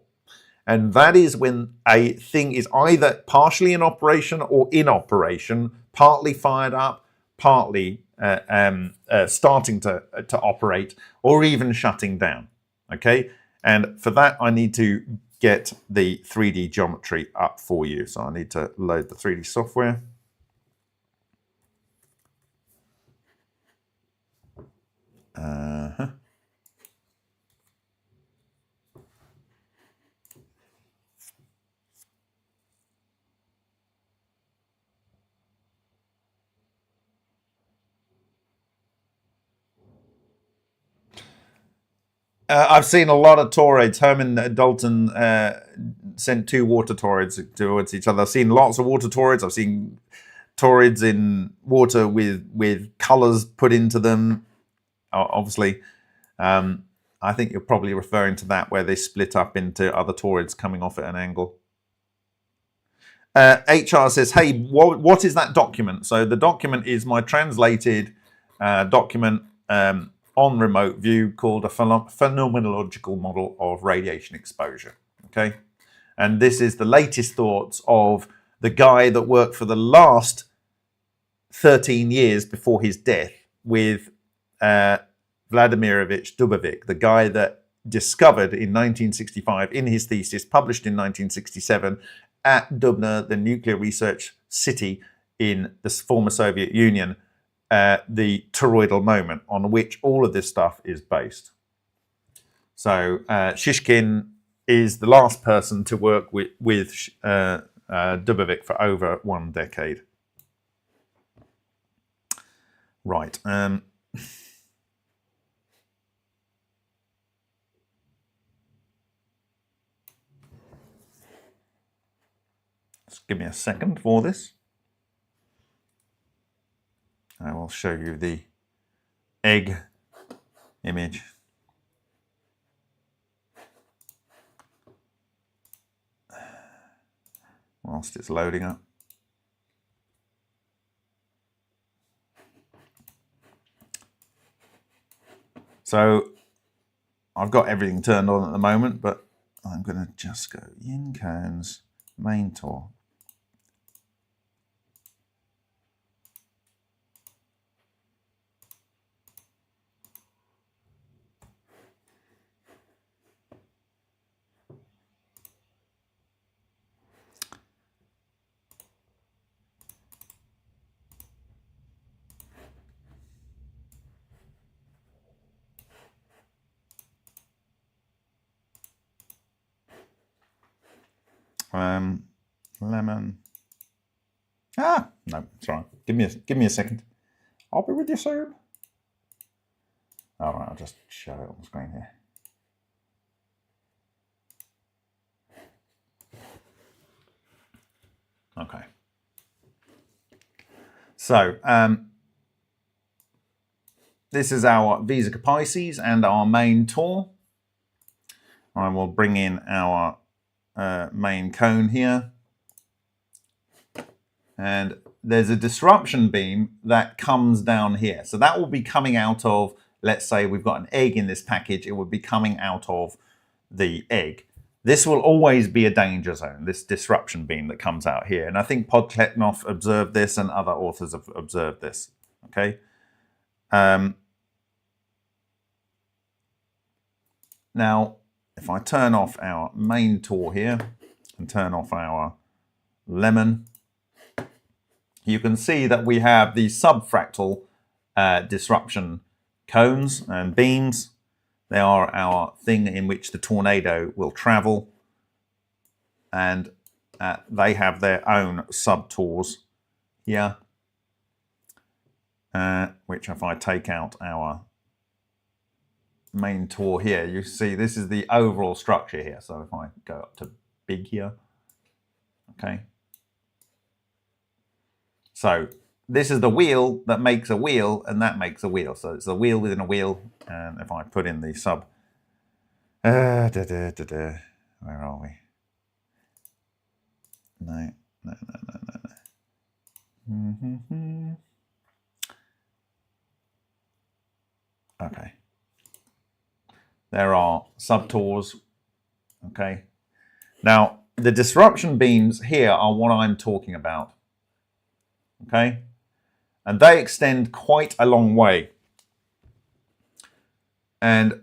And that is when a thing is either partially in operation or in operation, partly fired up, partly starting to operate, or even shutting down. Okay, and for that I need to get the 3D geometry up for you. So I need to load the 3D software. I've seen a lot of toroids. Herman Dalton sent 2 water toroids towards each other. I've seen lots of water toroids. I've seen toroids in water with colours put into them. Obviously, I think you're probably referring to that where they split up into other toroids coming off at an angle. HR says, hey, what is that document? So the document is my translated document on remote view called a phenomenological model of radiation exposure. Okay, and this is the latest thoughts of the guy that worked for the last 13 years before his death with Vladimirovich Dubovik, the guy that discovered in 1965 in his thesis, published in 1967 at Dubna, the nuclear research city in the former Soviet Union, the toroidal moment on which all of this stuff is based. So Shishkin is the last person to work with Dubovik for over 1 decade. Right. Just give me a second for this. I will show you the egg image. Whilst it's loading up. So I've got everything turned on at the moment, but I'm going to just go Yin Cones main tour. Lemon. No, it's all right. Give me a second. I'll be with you soon. All right, I'll just show it on the screen here. Okay. So this is our Visa Pisces and our main tour. I will bring in our main cone here. And there's a disruption beam that comes down here. So that will be coming out of, let's say we've got an egg in this package, it would be coming out of the egg. This will always be a danger zone, this disruption beam that comes out here. And I think Podkletnov observed this and other authors have observed this, okay? Now, if I turn off our main tour here and turn off our lemon, you can see that we have these subfractal disruption cones and beams. They are our thing in which the tornado will travel. And they have their own subtours here, which if I take out our main tour here, you see this is the overall structure here. So if I go up to big here, okay. So this is the wheel that makes a wheel, and that makes a wheel. So it's a wheel within a wheel. And if I put in the sub, where are we? No. Okay. There are subtours. Okay. Now, the disruption beams here are what I'm talking about. Okay? And they extend quite a long way. And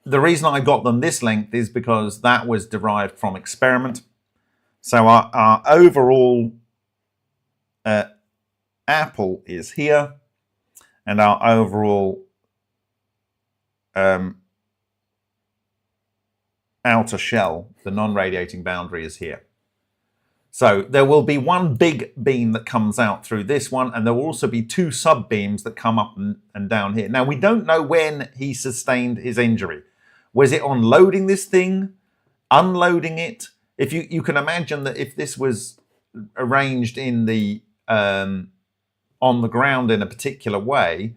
the reason I got them this length is because that was derived from experiment. So our overall apple is here, and our overall outer shell, the non-radiating boundary, is here. So there will be one big beam that comes out through this one, and there will also be two sub-beams that come up and down here. Now, we don't know when he sustained his injury. Was it on loading this thing, unloading it? If you can imagine that if this was arranged in the on the ground in a particular way,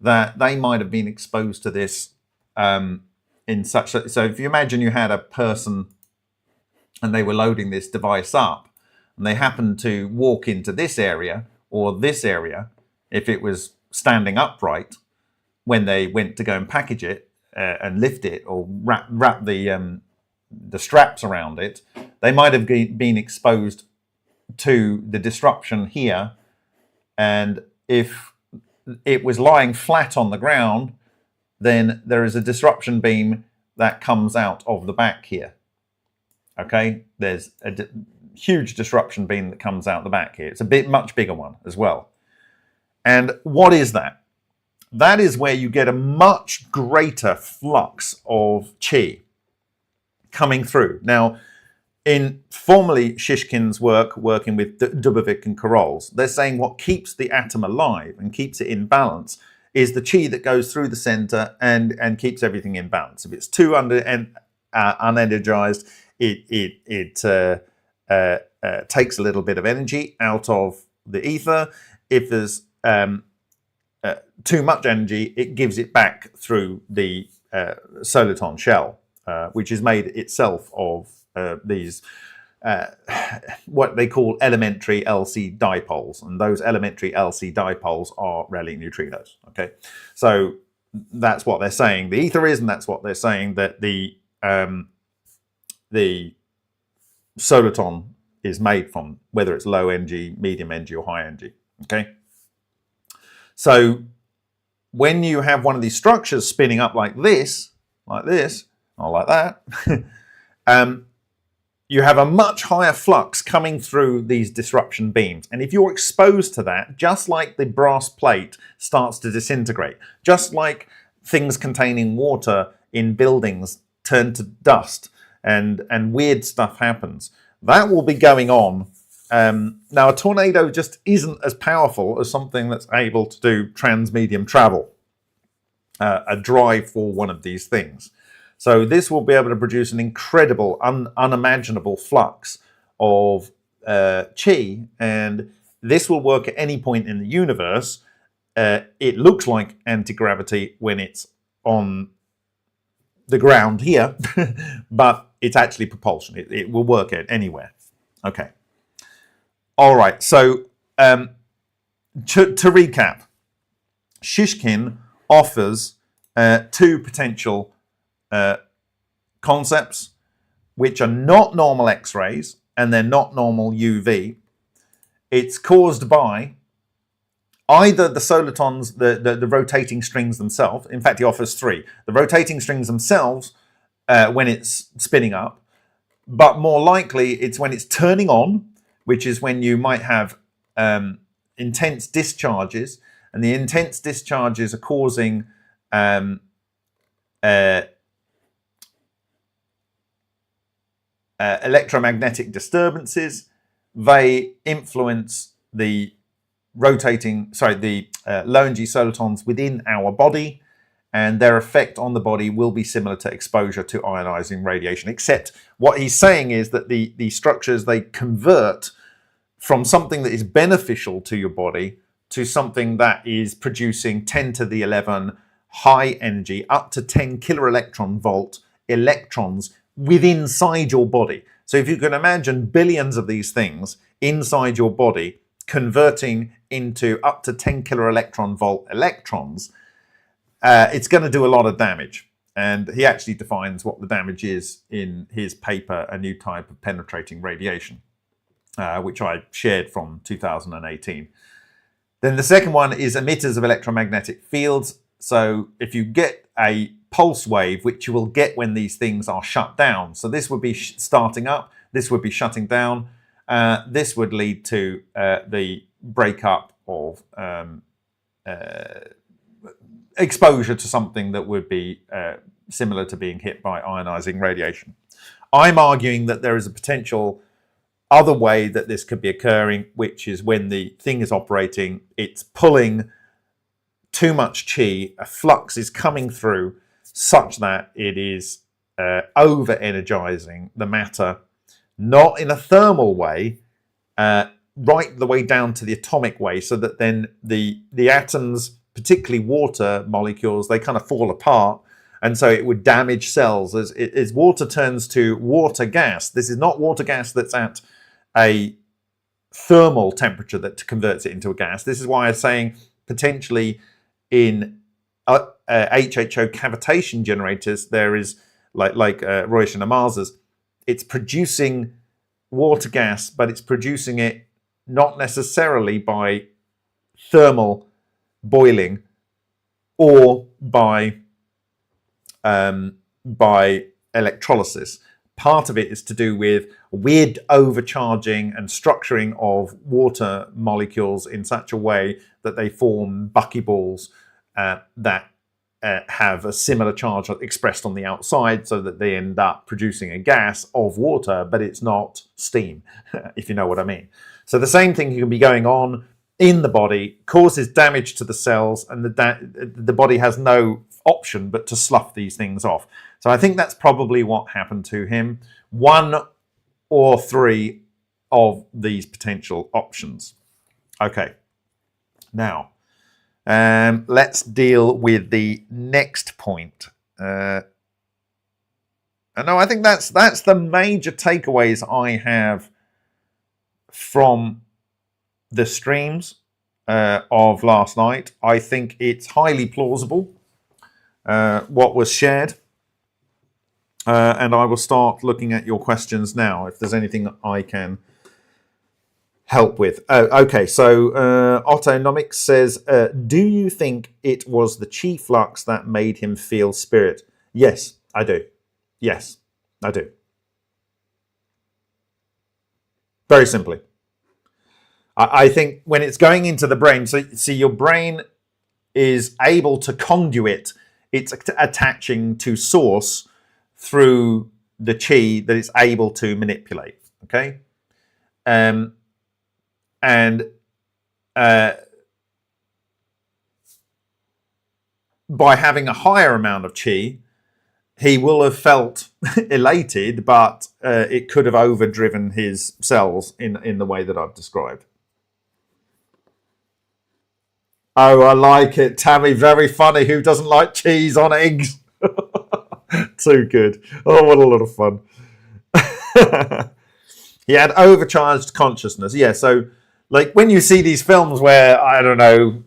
that they might have been exposed to this in such a... So if you imagine you had a person and they were loading this device up, and they happened to walk into this area or this area, if it was standing upright, when they went to go and package it and lift it or wrap the straps around it, they might have been exposed to the disruption here. And if it was lying flat on the ground, then there is a disruption beam that comes out of the back here. Okay, there's a huge disruption beam that comes out the back here. It's a much bigger one as well. And what is that? That is where you get a much greater flux of chi coming through. Now, in formerly Shishkin's work, working with Dubovik and Karol's, they're saying what keeps the atom alive and keeps it in balance is the chi that goes through the center and keeps everything in balance. If it's too unenergized, it takes a little bit of energy out of the ether. If there's too much energy, it gives it back through the soliton shell, which is made itself of these what they call elementary LC dipoles, and those elementary LC dipoles are Rayleigh neutrinos. Okay, so that's what they're saying the ether is, and that's what they're saying that the soliton is made from, whether it's low energy, medium energy, or high energy. Okay, so when you have one of these structures spinning up like this, not like that, you have a much higher flux coming through these disruption beams. And if you're exposed to that, just like the brass plate starts to disintegrate, just like things containing water in buildings turn to dust and weird stuff happens, that will be going on. Now, a tornado just isn't as powerful as something that's able to do transmedium travel, a drive for one of these things. So this will be able to produce an incredible, unimaginable flux of chi, and this will work at any point in the universe. It looks like anti-gravity when it's on the ground here, but it's actually propulsion. It will work at anywhere. Okay. All right. So to recap, Shishkin offers two potential concepts, which are not normal X-rays and they're not normal UV. It's caused by either the solitons, the rotating strings themselves. In fact, he offers three. The rotating strings themselves when it's spinning up, but more likely it's when it's turning on, which is when you might have intense discharges, and the intense discharges are causing electromagnetic disturbances. They influence the low energy solitons within our body, and their effect on the body will be similar to exposure to ionizing radiation, except what he's saying is that the structures, they convert from something that is beneficial to your body to something that is producing 10 to the 11 high energy, up to 10 kiloelectron volt electrons within inside your body. So if you can imagine billions of these things inside your body converting into up to 10 kiloelectron volt electrons, it's going to do a lot of damage. And he actually defines what the damage is in his paper, A New Type of Penetrating Radiation, which I shared from 2018. Then the second one is emitters of electromagnetic fields. So if you get a pulse wave, which you will get when these things are shut down. So this would be starting up, this would be shutting down. This would lead to the breakup of exposure to something that would be similar to being hit by ionizing radiation. I'm arguing that there is a potential other way that this could be occurring, which is when the thing is operating, it's pulling too much chi, a flux is coming through such that it is over-energizing the matter, not in a thermal way, right the way down to the atomic way, so that then the atoms, particularly water molecules, they kind of fall apart, and so it would damage cells as water turns to water gas. This is not water gas that's at a thermal temperature that converts it into a gas. This is why I'm saying potentially in HHO cavitation generators, there is like Roish and Amarza's, it's producing water gas, but it's producing it not necessarily by thermal boiling or by electrolysis. Part of it is to do with weird overcharging and structuring of water molecules in such a way that they form buckyballs that have a similar charge expressed on the outside, so that they end up producing a gas of water, but it's not steam, if you know what I mean. So the same thing can be going on in the body, causes damage to the cells, and the body has no option but to slough these things off. So I think that's probably what happened to him. One or three of these potential options. Okay, now let's deal with the next point. I know I think that's the major takeaways I have from the streams of last night. I think it's highly plausible what was shared. And I will start looking at your questions now, if there's anything I can help with. Okay, so Autonomics says, do you think it was the chi flux that made him feel spirit? Yes, I do. Yes, I do. Very simply. I think when it's going into the brain, so see, your brain is able to conduit, it's attaching to source through the chi that it's able to manipulate, okay? And by having a higher amount of chi, he will have felt elated, but it could have overdriven his cells in the way that I've described. Oh, I like it, Tammy. Very funny. Who doesn't like cheese on eggs? Too good. Oh, what a lot of fun. He had overcharged consciousness. Yeah, so like when you see these films where, I don't know,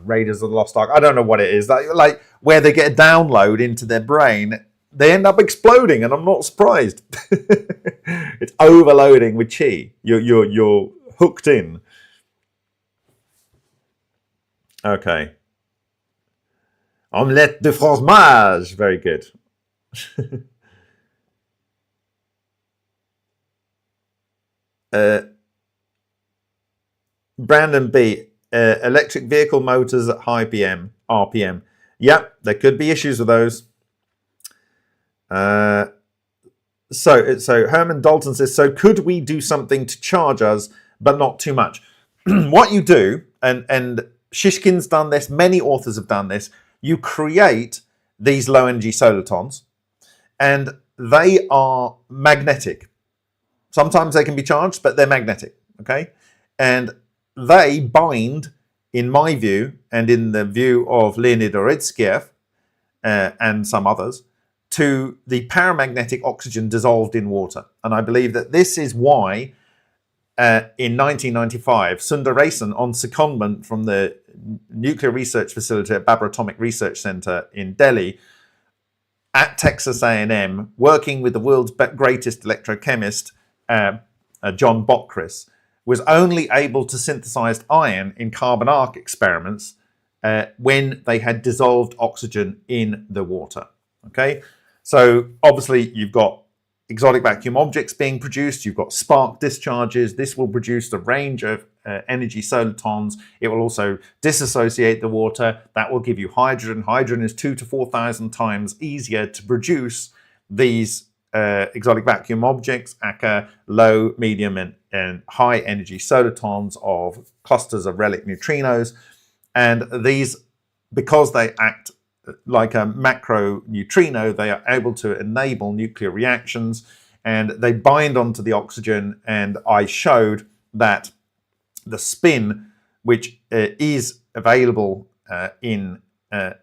Raiders of the Lost Ark, I don't know what it is, like where they get a download into their brain, they end up exploding, and I'm not surprised. It's overloading with chi. You're hooked in. Okay. Omelette de fromage. Very good. Brandon B. Electric vehicle motors at high RPM. Yep, there could be issues with those. So Herman Dalton says, so could we do something to charge us, but not too much? What you do, and Shishkin's done this, many authors have done this, you create these low energy solitons, and they are magnetic. Sometimes they can be charged, but they're magnetic, okay? And they bind, in my view, and in the view of Leonid Oredzkiev and some others, to the paramagnetic oxygen dissolved in water. And I believe that this is why, in 1995, Sundaresan, on secondment from the Nuclear Research Facility at Babur Atomic Research Center in Delhi, at Texas A&M, working with the world's greatest electrochemist, John Bockris, was only able to synthesize iron in carbon arc experiments when they had dissolved oxygen in the water. Okay, so obviously you've got exotic vacuum objects being produced, you've got spark discharges. This will produce a range of energy solitons. It will also disassociate the water. That will give you hydrogen. Hydrogen is 2,000 to 4,000 times easier to produce these exotic vacuum objects, aka low, medium, and high energy solitons of clusters of relic neutrinos. And these, because they act like a macro neutrino, they are able to enable nuclear reactions, and they bind onto the oxygen. And I showed that the spin, which is available in a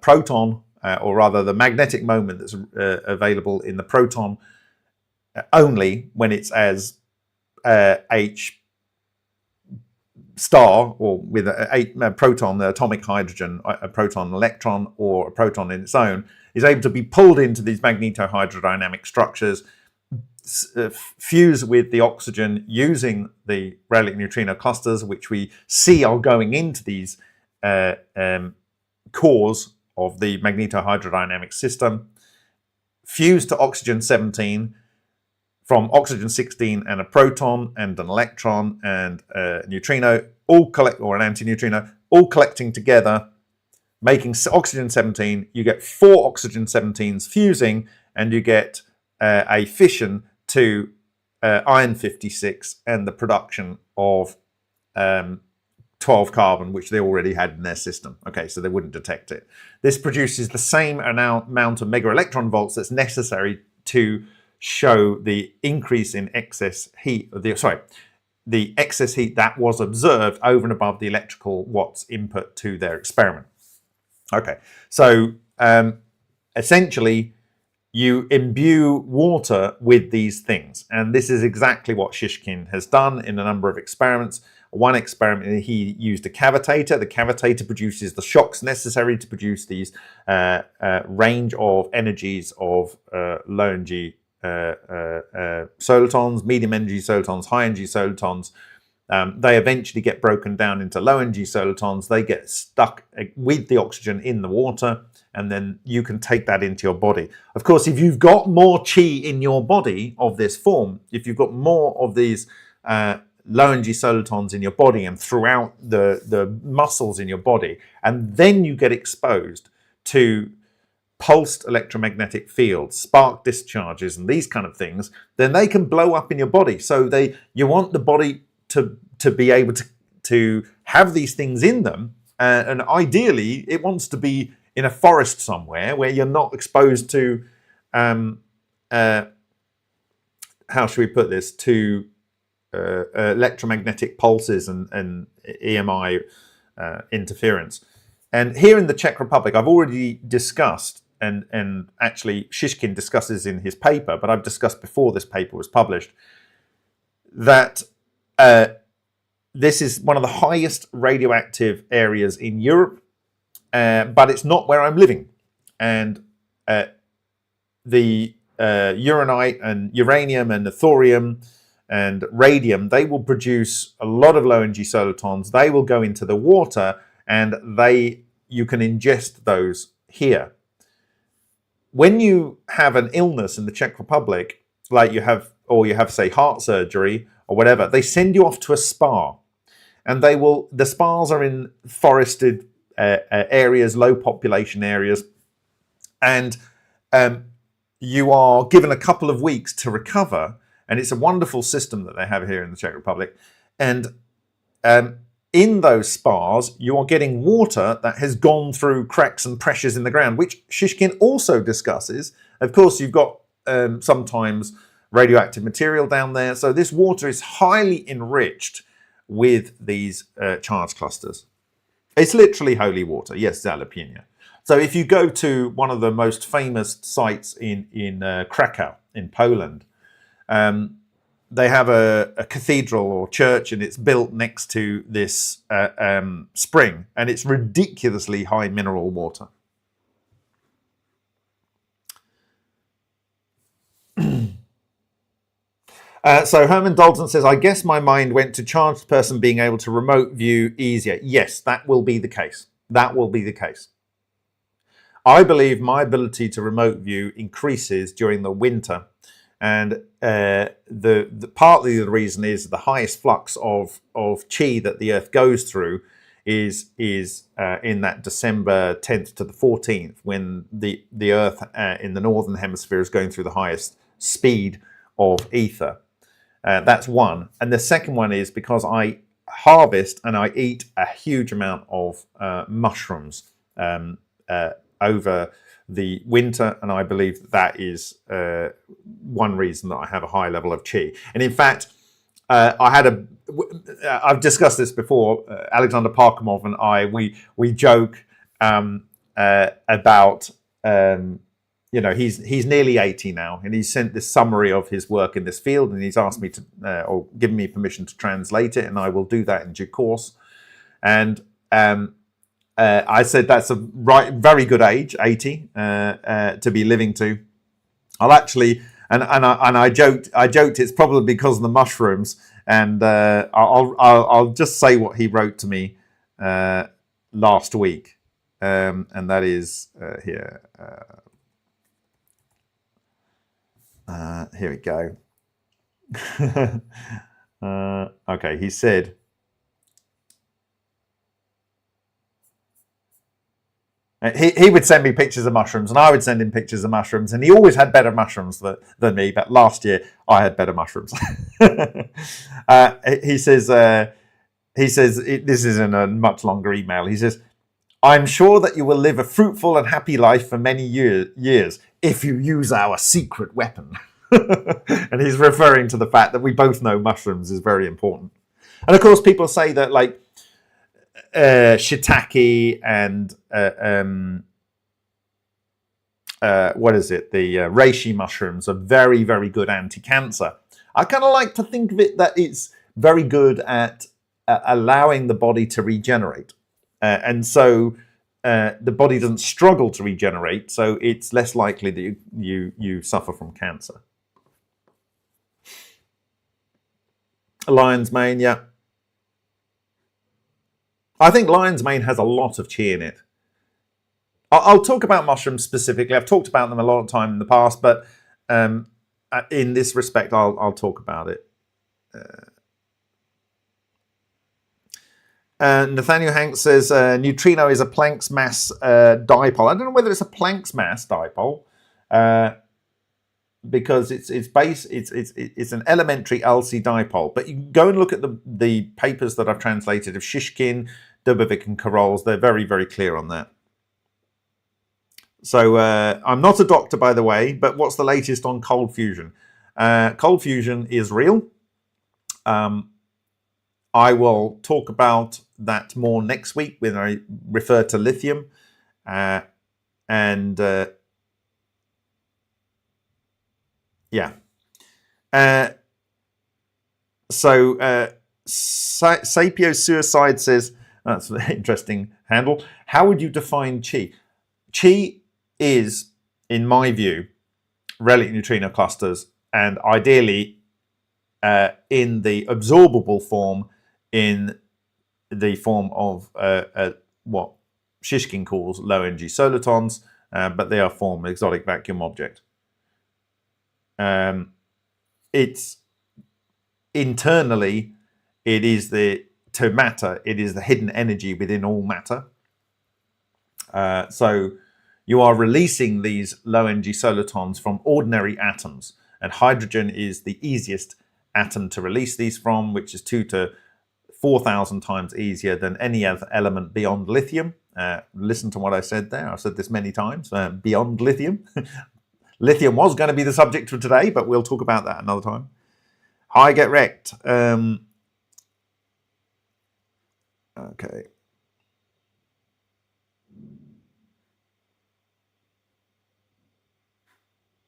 proton, or rather the magnetic moment that's available in the proton, only when it's as H star, or with a proton, the atomic hydrogen, a proton electron, or a proton in its own, is able to be pulled into these magnetohydrodynamic structures, fuse with the oxygen using the relic neutrino clusters, which we see are going into these cores of the magnetohydrodynamic system, fuse to oxygen-17, from oxygen-16 and a proton and an electron and a neutrino, all collect, or an antineutrino, all collecting together, making oxygen-17. You get 4 oxygen-17s fusing, and you get a fission to iron-56 and the production of 12 carbon, which they already had in their system. Okay, so they wouldn't detect it. This produces the same amount of mega electron volts that's necessary to show the increase in excess heat, the excess heat that was observed over and above the electrical watts input to their experiment. Okay, so essentially you imbue water with these things, and this is exactly what Shishkin has done in a number of experiments. One experiment, he used a cavitator. The cavitator produces the shocks necessary to produce these range of energies of low energy solitons, medium energy solitons, high energy solitons. They eventually get broken down into low energy solitons. They get stuck with the oxygen in the water, and then you can take that into your body. Of course, if you've got more chi in your body of this form, if you've got more of these low energy solitons in your body and throughout the muscles in your body, and then you get exposed to pulsed electromagnetic fields, spark discharges, and these kind of things, then they can blow up in your body. So you want the body to be able to have these things in them, and ideally it wants to be in a forest somewhere where you're not exposed to how should we put this, to electromagnetic pulses and EMI interference. And here in the Czech Republic, I've already discussed, and actually Shishkin discusses in his paper, but I've discussed before this paper was published, that this is one of the highest radioactive areas in Europe, but it's not where I'm living. And the uranite and uranium and the thorium and radium, they will produce a lot of low energy solitons. They will go into the water, and you can ingest those here. When you have an illness in the Czech Republic, like you have say heart surgery or whatever, they send you off to a spa, and the spas are in forested areas, low population areas, and you are given a couple of weeks to recover. And it's a wonderful system that they have here in the Czech Republic. And in those spas, you are getting water that has gone through cracks and pressures in the ground, which Shishkin also discusses. Of course, you've got sometimes radioactive material down there. So this water is highly enriched with these charge clusters. It's literally holy water. Yes, Zalapina. So if you go to one of the most famous sites in Krakow, in Poland, they have a cathedral or church, and it's built next to this spring, and it's ridiculously high mineral water. So Herman Dalton says, I guess my mind went to charged person being able to remote view easier. Yes, that will be the case. That will be the case. I believe my ability to remote view increases during the winter. And the partly the reason is the highest flux of chi that the Earth goes through is in that December 10th to the 14th, when the Earth in the northern hemisphere is going through the highest speed of ether. That's one. And the second one is because I harvest and I eat a huge amount of mushrooms over the winter, and I believe that is one reason that I have a high level of chi. And in fact, I've discussed this before. Alexander Parkhomov and I, we joke about he's nearly 80 now, and he's sent this summary of his work in this field, and he's asked me to or given me permission to translate it, and I will do that in due course. And I said that's a very good age, 80, to be living to. I'll actually, and I joked it's probably because of the mushrooms, and I'll just say what he wrote to me last week, and that is here. Here we go. Okay, he said, he would send me pictures of mushrooms, and I would send him pictures of mushrooms, and he always had better mushrooms than me, but last year I had better mushrooms. He says, this is in a much longer email. He says, I'm sure that you will live a fruitful and happy life for many years if you use our secret weapon. And he's referring to the fact that we both know mushrooms is very important. And of course, people say that like shiitake and what is it? The reishi mushrooms are very, very good anti-cancer. I kind of like to think of it that it's very good at allowing the body to regenerate. And so the body doesn't struggle to regenerate, so it's less likely that you suffer from cancer. Lion's mane, yeah. I think lion's mane has a lot of chi in it. I'll talk about mushrooms specifically. I've talked about them a lot of time in the past, but in this respect, I'll talk about it. Nathaniel Hanks says neutrino is a Planck's mass dipole. I don't know whether it's a Planck's mass dipole because it's an elementary LC dipole. But you can go and look at the papers that I've translated of Shishkin, Dubovik, and Karol's. They're very, very clear on that. So I'm not a doctor, by the way, but what's the latest on cold fusion? Cold fusion is real. I will talk about that more next week when I refer to lithium. Yeah. Sapio Suicide says, that's an interesting handle. How would you define chi? Chi is, in my view, relic neutrino clusters, and ideally in the absorbable form, in the form of what Shishkin calls low energy solitons, but they are form exotic vacuum object. It's internally, it is to matter, it is the hidden energy within all matter. So you are releasing these low energy solitons from ordinary atoms, and hydrogen is the easiest atom to release these from, which is 2 to 4,000 times easier than any other element beyond lithium. Listen to what I said there. I've said this many times, beyond lithium. Lithium was going to be the subject for today, but we'll talk about that another time. I get wrecked. Okay.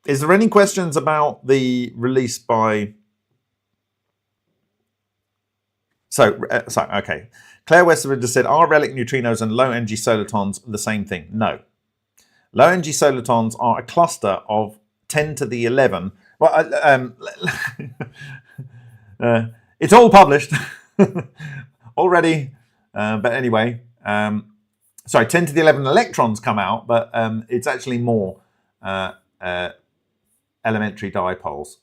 Is there any questions about the release by... okay. Claire Westerwood just said, are relic neutrinos and low energy solitons the same thing? No. Low energy solitons are a cluster of 10 to the 11 Well, it's all published already. But anyway, sorry, 10 to the 11 electrons come out, but it's actually more elementary dipoles.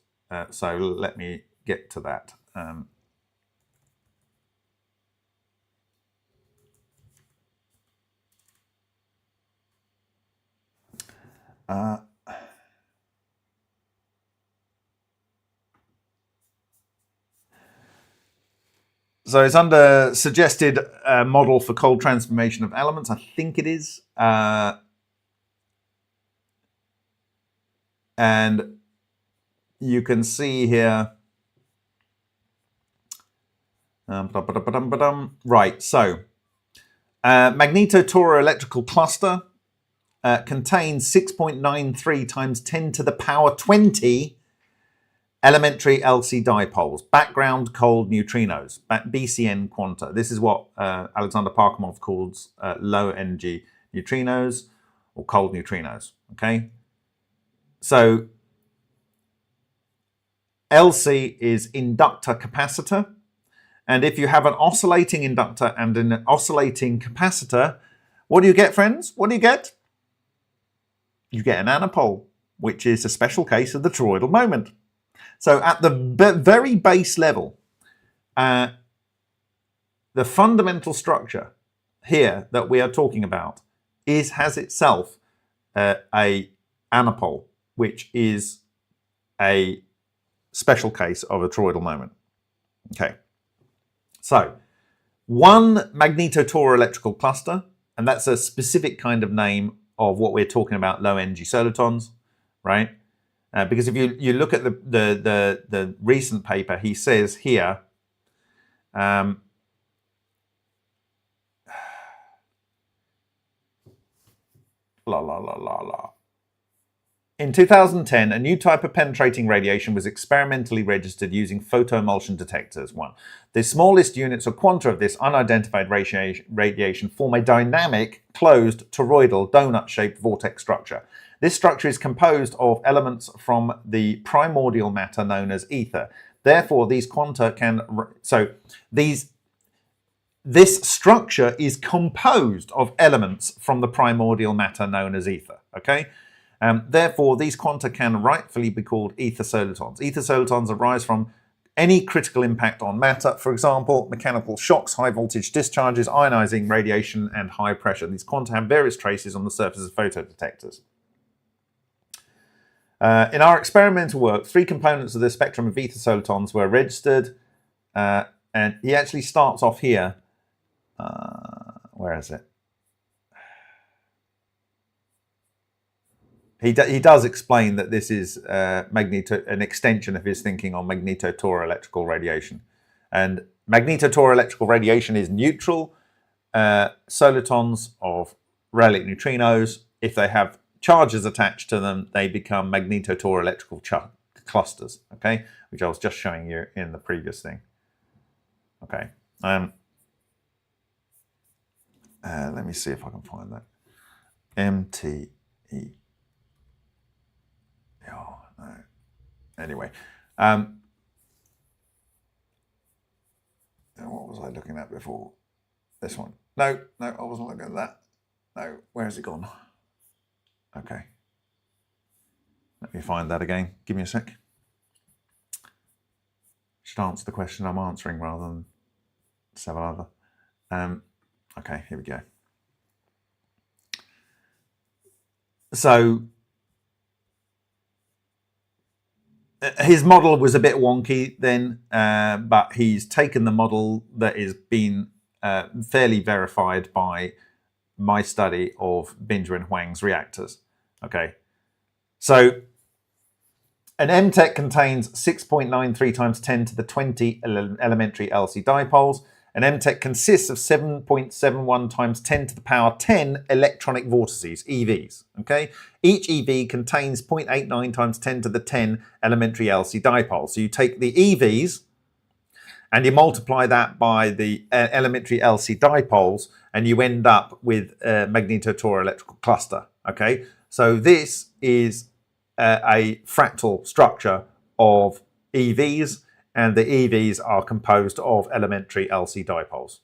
So let me get to that. So it's under suggested model for cold transformation of elements. I think it is. And you can see here. Right, so magnetotoroelectrical cluster contains 6.93 times 10 to the power 20 elementary LC dipoles, background cold neutrinos, BCN quanta. This is what Alexander Parkhomov calls low energy neutrinos or cold neutrinos. Okay, so LC is inductor capacitor, and if you have an oscillating inductor and an oscillating capacitor, what do you get, friends? What do you get? You get an anapole, which is a special case of the toroidal moment. So at the very base level, the fundamental structure here that we are talking about has itself a anapole, which is a special case of a toroidal moment. Okay, so one magnetotoroelectrical cluster, and that's a specific kind of name of what we're talking about, low energy solitons, right? Because if you look at the recent paper, he says here, la la la la la. In 2010, a new type of penetrating radiation was experimentally registered using photoemulsion detectors. The smallest units or quanta of this unidentified radiation form a dynamic, closed, toroidal, donut-shaped vortex structure. This structure is composed of elements from the primordial matter known as ether. Therefore, these quanta can... This structure is composed of elements from the primordial matter known as ether. Okay? Therefore, these quanta can rightfully be called ether solitons. Ether solitons arise from any critical impact on matter, for example, mechanical shocks, high voltage discharges, ionizing radiation, and high pressure. These quanta have various traces on the surface of photodetectors. In our experimental work, 3 components of the spectrum of ether solitons were registered, and he actually starts off here. Where is it? He does explain that this is an extension of his thinking on magnetotoroelectrical radiation. And magnetotoroelectrical radiation is neutral. Solitons of Rayleigh neutrinos, if they have charges attached to them, they become magnetotoroelectrical clusters, okay? Which I was just showing you in the previous thing. Okay. Let me see if I can find that. MTE. Oh, no. Anyway, what was I looking at before? This one. No, I wasn't looking at that. No, where has it gone? Okay. Let me find that again. Give me a sec. Should answer the question I'm answering rather than several other. Okay, here we go. So his model was a bit wonky then, but he's taken the model that is been fairly verified by my study of Benjamin Huang's reactors. Okay, so an MTEC contains 6.93 times 10 to the 20 elementary LC dipoles. An MTEC consists of 7.71 times 10 to the power 10 electronic vortices, EVs. Okay, each EV contains 0.89 times 10 to the 10 elementary LC dipoles. So you take the EVs and you multiply that by the elementary LC dipoles, and you end up with a magnetotoroelectrical cluster. Okay, so this is a fractal structure of EVs, and the EVs are composed of elementary LC dipoles.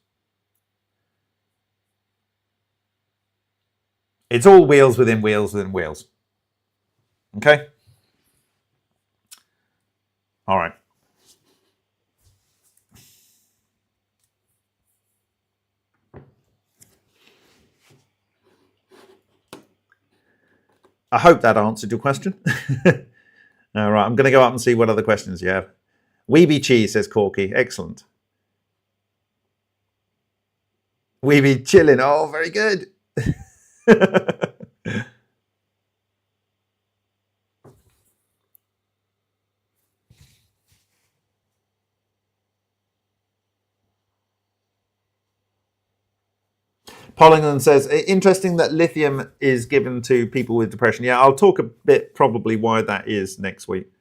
It's all wheels within wheels within wheels. Okay? All right. I hope that answered your question. All right, I'm going to go up and see what other questions you have. Weeby cheese, says Corky. Excellent. Weeby chilling. Oh, very good. Pollington says, interesting that lithium is given to people with depression. Yeah, I'll talk a bit probably why that is next week.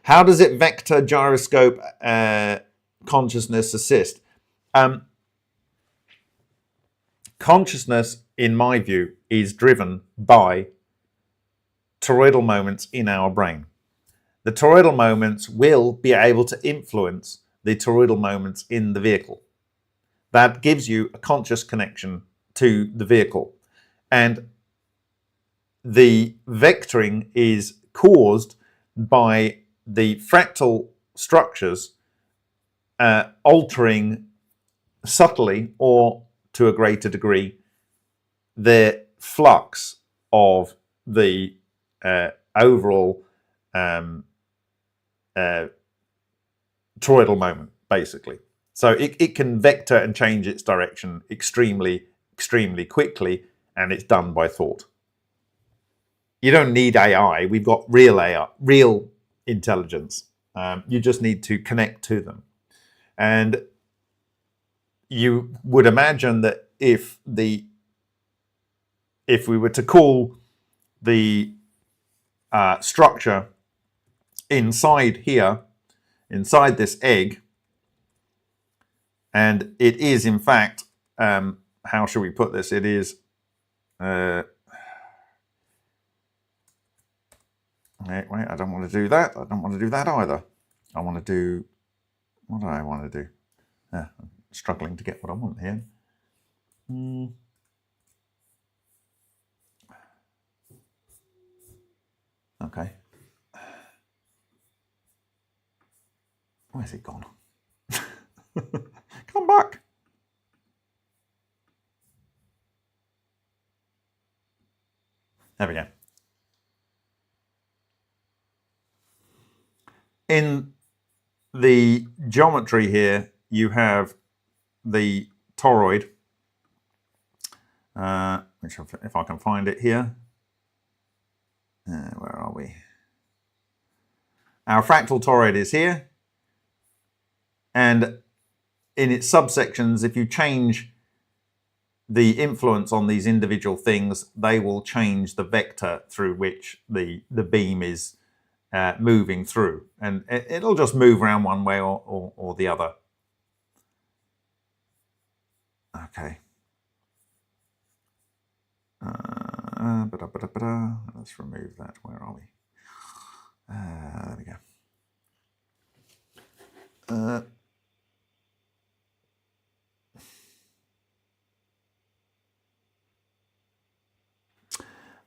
How does it vector gyroscope consciousness assist? Consciousness, in my view, is driven by toroidal moments in our brain. The toroidal moments will be able to influence the toroidal moments in the vehicle. That gives you a conscious connection to the vehicle. And the vectoring is caused by the fractal structures altering subtly or to a greater degree the flux of the overall toroidal moment, basically. So it can vector and change its direction extremely, extremely quickly, and it's done by thought. You don't need AI. We've got real AI, real intelligence. You just need to connect to them. And you would imagine that if we were to call the structure inside here, inside this egg, and it is in fact, how should we put this? It is, wait, I don't want to do that. I don't want to do that either. I want to do, what do I want to do? I'm struggling to get what I want here. Okay. Where's it gone? Come back. There we go. In the geometry here, you have the toroid, which if I can find it here, where are we? Our fractal toroid is here, and in its subsections, if you change the influence on these individual things, they will change the vector through which the beam is moving through, and it'll just move around one way or the other. Okay. Let's remove that. Where are we? There we go.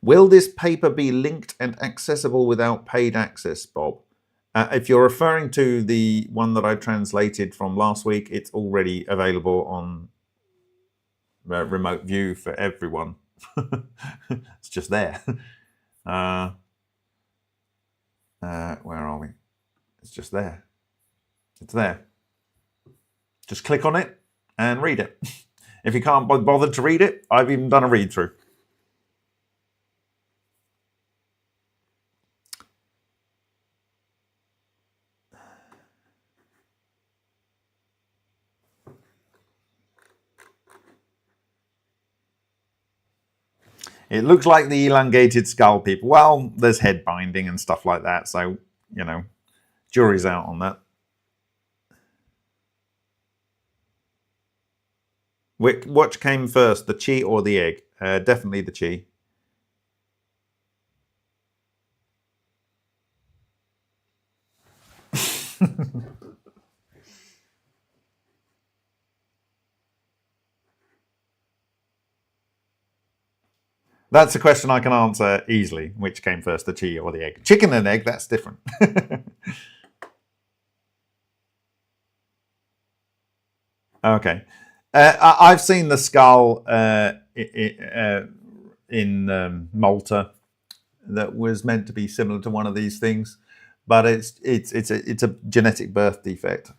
Will this paper be linked and accessible without paid access, Bob? If you're referring to the one that I translated from last week, it's already available on remote view for everyone. It's just there. Where are we? It's just there. It's there. Just click on it and read it. If you can't bother to read it, I've even done a read through. It looks like the elongated skull, people. Well, there's head binding and stuff like that, so, you know, jury's out on that. Which came first, the chi or the egg? Definitely the chi. That's a question I can answer easily. Which came first, the chi or the egg? Chicken and egg, that's different. Okay. I've seen the skull in Malta that was meant to be similar to one of these things, but it's a genetic birth defect.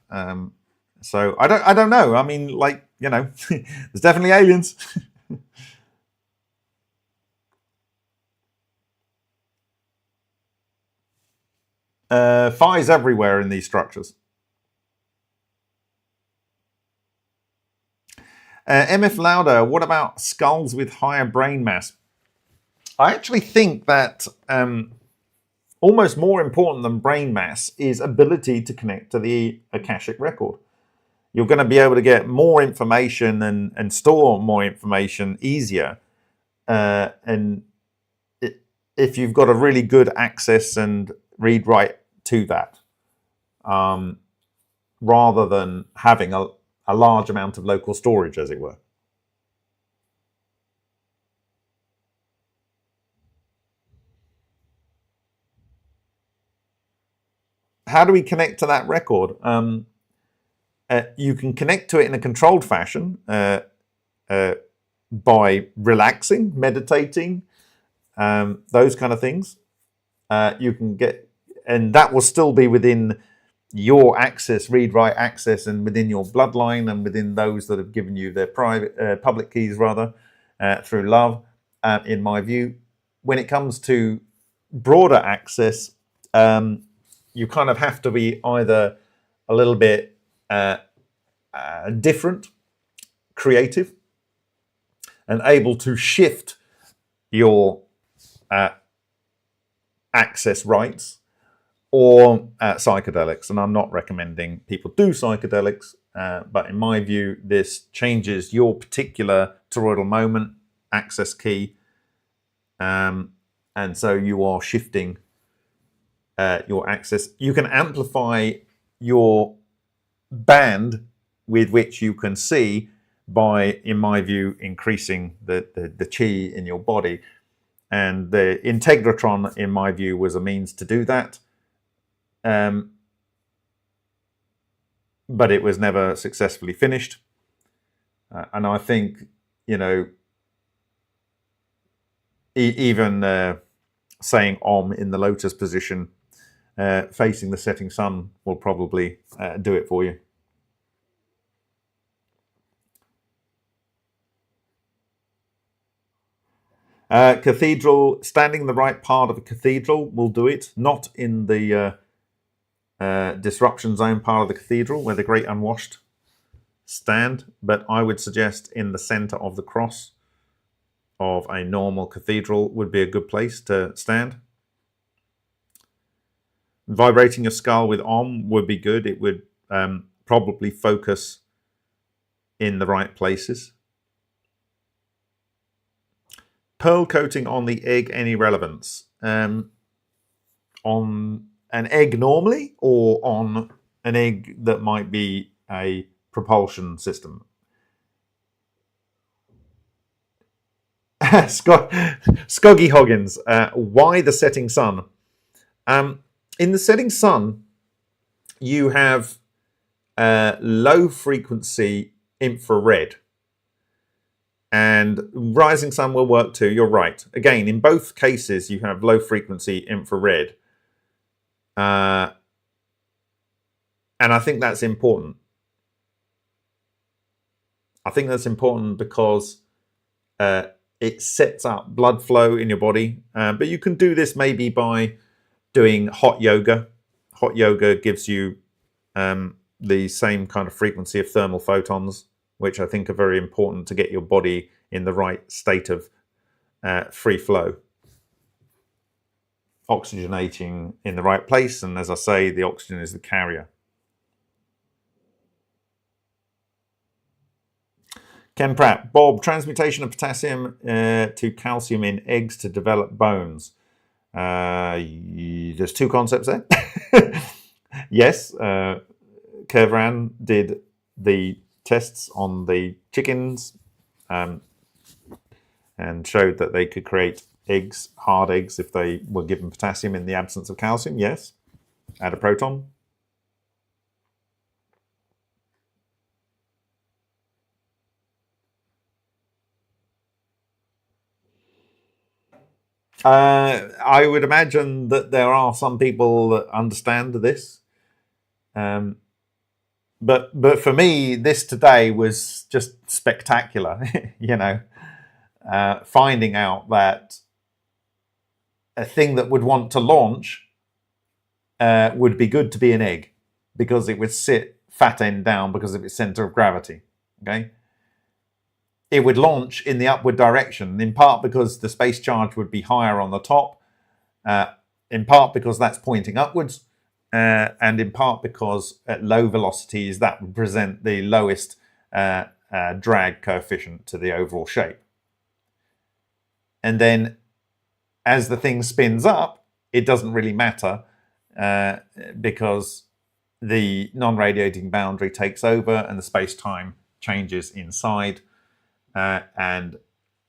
So I don't know. I mean, like, you know, there's definitely aliens. Phi's everywhere in these structures. MF Lauder, what about skulls with higher brain mass? I actually think that almost more important than brain mass is ability to connect to the Akashic record. You're going to be able to get more information and store more information easier. And if you've got a really good access and read-write to that, rather than having a large amount of local storage, as it were. How do we connect to that record? You can connect to it in a controlled fashion by relaxing, meditating, those kind of things. You can get, and that will still be within your access, read-write access, and within your bloodline, and within those that have given you their private, public keys, rather, through love. In my view, when it comes to broader access, you kind of have to be either a little bit different, creative, and able to shift your access rights, or psychedelics. And I'm not recommending people do psychedelics, but in my view, this changes your particular toroidal moment access key, and so you are shifting your access. You can amplify your band with which you can see by, in my view, increasing the chi in your body. And the Integratron, in my view, was a means to do that. But it was never successfully finished. And I think, you know, even saying Om in the lotus position, facing the setting sun, will probably do it for you. Cathedral, standing in the right part of a cathedral will do it, not in the disruption zone part of the cathedral where the great unwashed stand, but I would suggest in the center of the cross of a normal cathedral would be a good place to stand. Vibrating your skull with Om would be good. It would probably focus in the right places. Pearl coating on the egg, any relevance? On an egg normally, or on an egg that might be a propulsion system? Scoggy Hoggins, why the setting sun? In the setting sun, you have low frequency infrared, and rising sun will work too. You're right. Again, in both cases, you have low frequency infrared. And I think that's important. I think that's important because it sets up blood flow in your body. But you can do this maybe by doing hot yoga. Hot yoga gives you the same kind of frequency of thermal photons, which I think are very important to get your body in the right state of free flow, oxygenating in the right place. And as I say, the oxygen is the carrier. Ken Pratt, Bob, transmutation of potassium to calcium in eggs to develop bones. There's two concepts there. Yes, Kervran did the tests on the chickens and showed that they could create eggs, hard eggs, if they were given potassium in the absence of calcium. Yes, add a proton. I would imagine that there are some people that understand this. But for me, this today was just spectacular, finding out that a thing that would want to launch would be good to be an egg because it would sit fat end down because of its center of gravity. Okay. It would launch in the upward direction, in part because the space charge would be higher on the top, in part because that's pointing upwards, and in part because at low velocities that would present the lowest drag coefficient to the overall shape. And then as the thing spins up, it doesn't really matter because the non-radiating boundary takes over and the space-time changes inside. And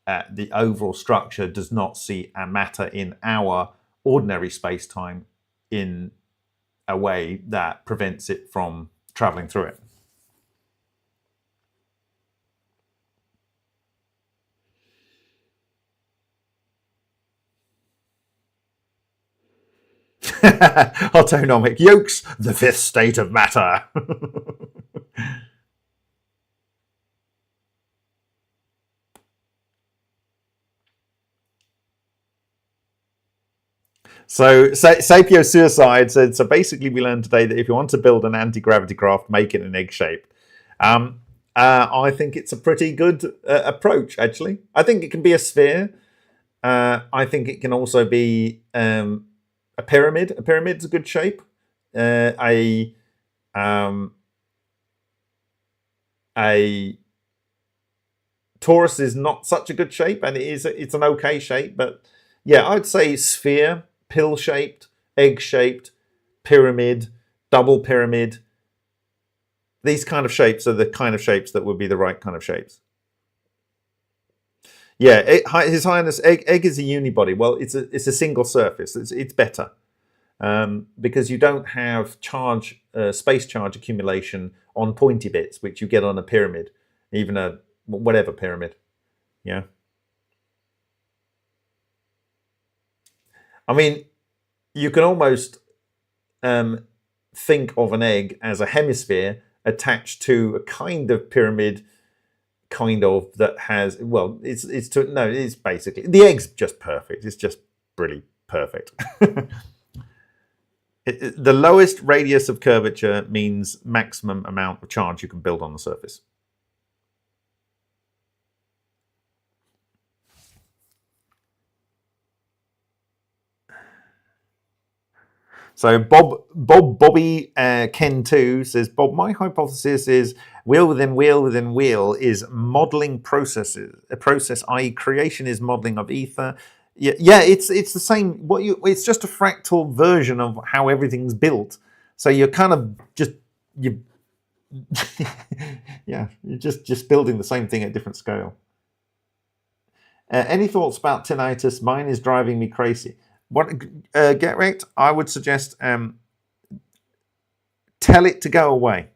the overall structure does not see a matter in our ordinary space-time in a way that prevents it from traveling through it. Autonomic yolks, the fifth state of matter. So Sapio Suicide said, so basically we learned today that if you want to build an anti-gravity craft, make it an egg shape. I think it's a pretty good approach, actually. I think it can be a sphere. I think it can also be a pyramid. A pyramid's a good shape. A torus is not such a good shape, and it's an okay shape, but yeah, I'd say sphere, pill-shaped, egg-shaped, pyramid, double pyramid. These kind of shapes are the kind of shapes that would be the right kind of shapes. Yeah, His Highness, egg is a unibody. Well, it's a single surface. It's better because you don't have charge, space charge accumulation on pointy bits, which you get on a pyramid, even a whatever pyramid. Yeah. I mean, you can almost think of an egg as a hemisphere attached to a kind of pyramid, that has, well, it's basically, the egg's just perfect. It's just really perfect. The lowest radius of curvature means maximum amount of charge you can build on the surface. So Bobby Ken 2 says, Bob, my hypothesis is wheel within wheel within wheel is modeling processes. A process, i.e. creation is modeling of ether. Yeah, it's the same. It's just a fractal version of how everything's built. So you're kind of you're just building the same thing at different scale. Any thoughts about tinnitus? Mine is driving me crazy. Get wrecked? I would suggest tell it to go away.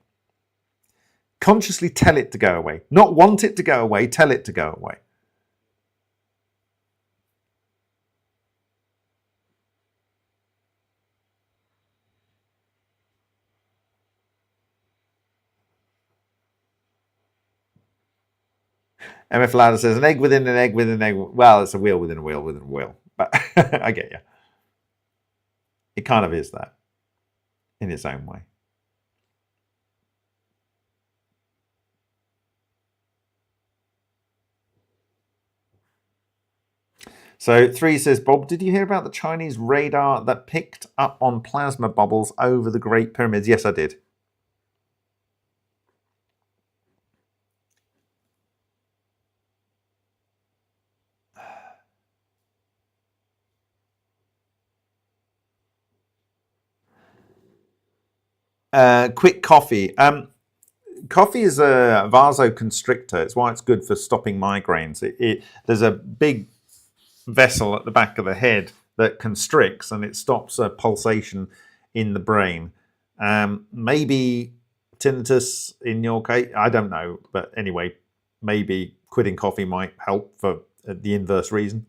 Consciously tell it to go away. Not want it to go away, tell it to go away. MF Ladder says, an egg within an egg within an egg. Well, it's a wheel within a wheel within a wheel. But I get you. It kind of is that in its own way. So 3 says, Bob, did you hear about the Chinese radar that picked up on plasma bubbles over the Great Pyramids? Yes, I did. Quick coffee. Coffee is a vasoconstrictor. It's why it's good for stopping migraines. There's a big vessel at the back of the head that constricts and it stops a pulsation in the brain. Maybe tinnitus in your case, I don't know, but anyway, maybe quitting coffee might help for the inverse reason.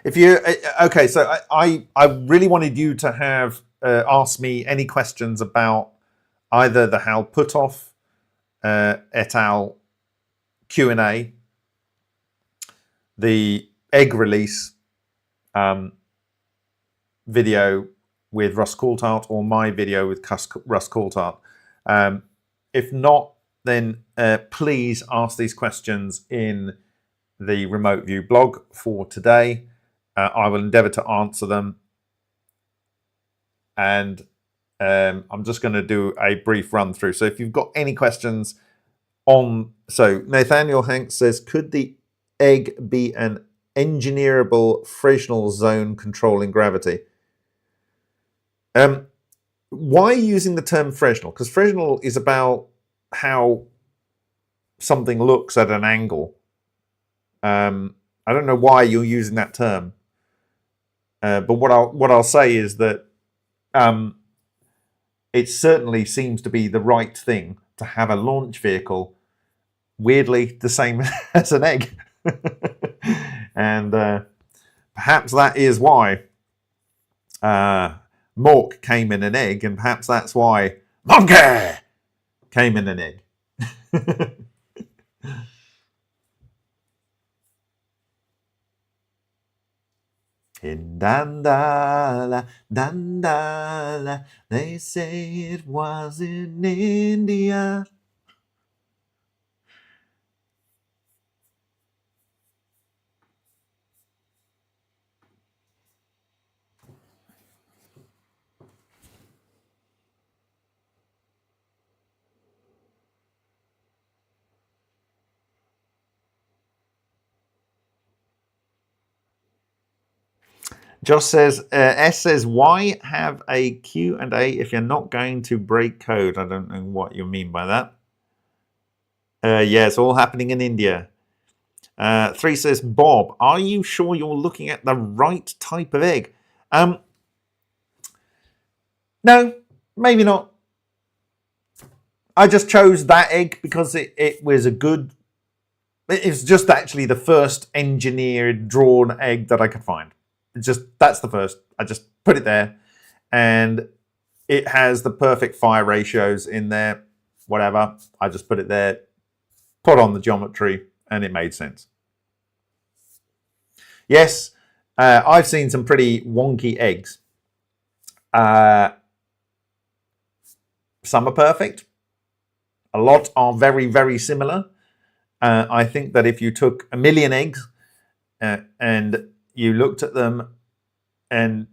If you okay, so I really wanted you to have asked me any questions about either the Hal Puthoff et al. Q&A, the egg release video with Russ Coulthart, or my video with Russ Coulthart. If not, then please ask these questions in the Remote View blog for today. I will endeavour to answer them. And I'm just going to do a brief run through. So if you've got any questions on... So Nathaniel Hanks says, could the egg be an engineerable Fresnel zone controlling gravity? Why using the term Fresnel? Because Fresnel is about how something looks at an angle. I don't know why you're using that term. But what I'll say is that it certainly seems to be the right thing to have a launch vehicle, weirdly the same as an egg. And perhaps that is why Mork came in an egg, and perhaps that's why Monkey came in an egg. In Dandala, Dandala, they say it was in India. Josh says, S says, why have a Q&A if you're not going to break code? I don't know what you mean by that. Yeah, it's all happening in India. 3 says, Bob, are you sure you're looking at the right type of egg? No, maybe not. I just chose that egg because it was a good... It's just actually the first engineered, drawn egg that I could find. That's the first. I just put it there, and it has the perfect fire ratios in there. Whatever. I just put it there, put on the geometry, and it made sense. Yes, I've seen some pretty wonky eggs. Some are perfect. A lot are very, very similar. I think that if you took 1 million eggs and you looked at them, and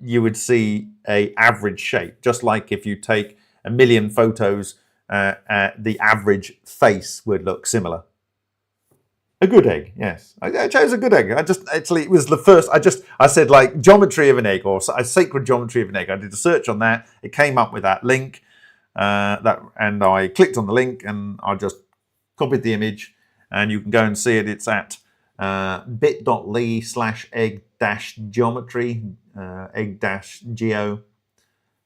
you would see a average shape, just like if you take 1 million photos, the average face would look similar. A good egg, yes. I chose a good egg. It was the first. I said like geometry of an egg, or a sacred geometry of an egg. I did a search on that. It came up with that link, and I clicked on the link, and I just copied the image, and you can go and see it. It's at bit.ly/egg-geometry, egg-geo.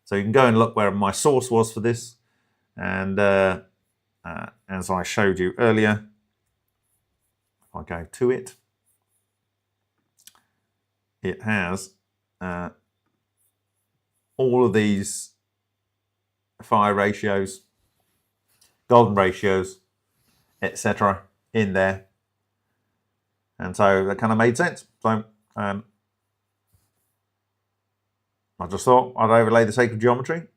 So you can go and look where my source was for this. And as I showed you earlier, if I go to it, it has all of these fire ratios, golden ratios, etc. in there. And so that kind of made sense. So I just thought I'd overlay the sacred geometry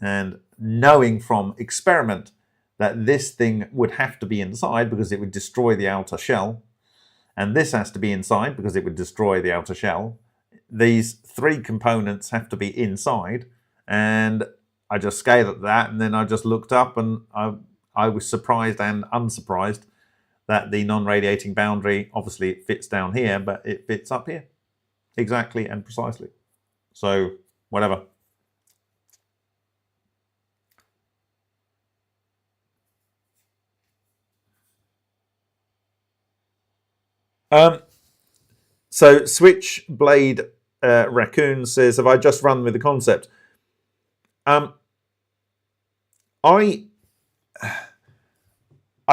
and knowing from experiment that this thing would have to be inside because it would destroy the outer shell, and this has to be inside because it would destroy the outer shell. These three components have to be inside, and I just scaled at that, and then I just looked up, and I was surprised and unsurprised that the non-radiating boundary, obviously it fits down here, but it fits up here exactly and precisely. So whatever. So Switchblade Raccoon says, have I just run with the concept? I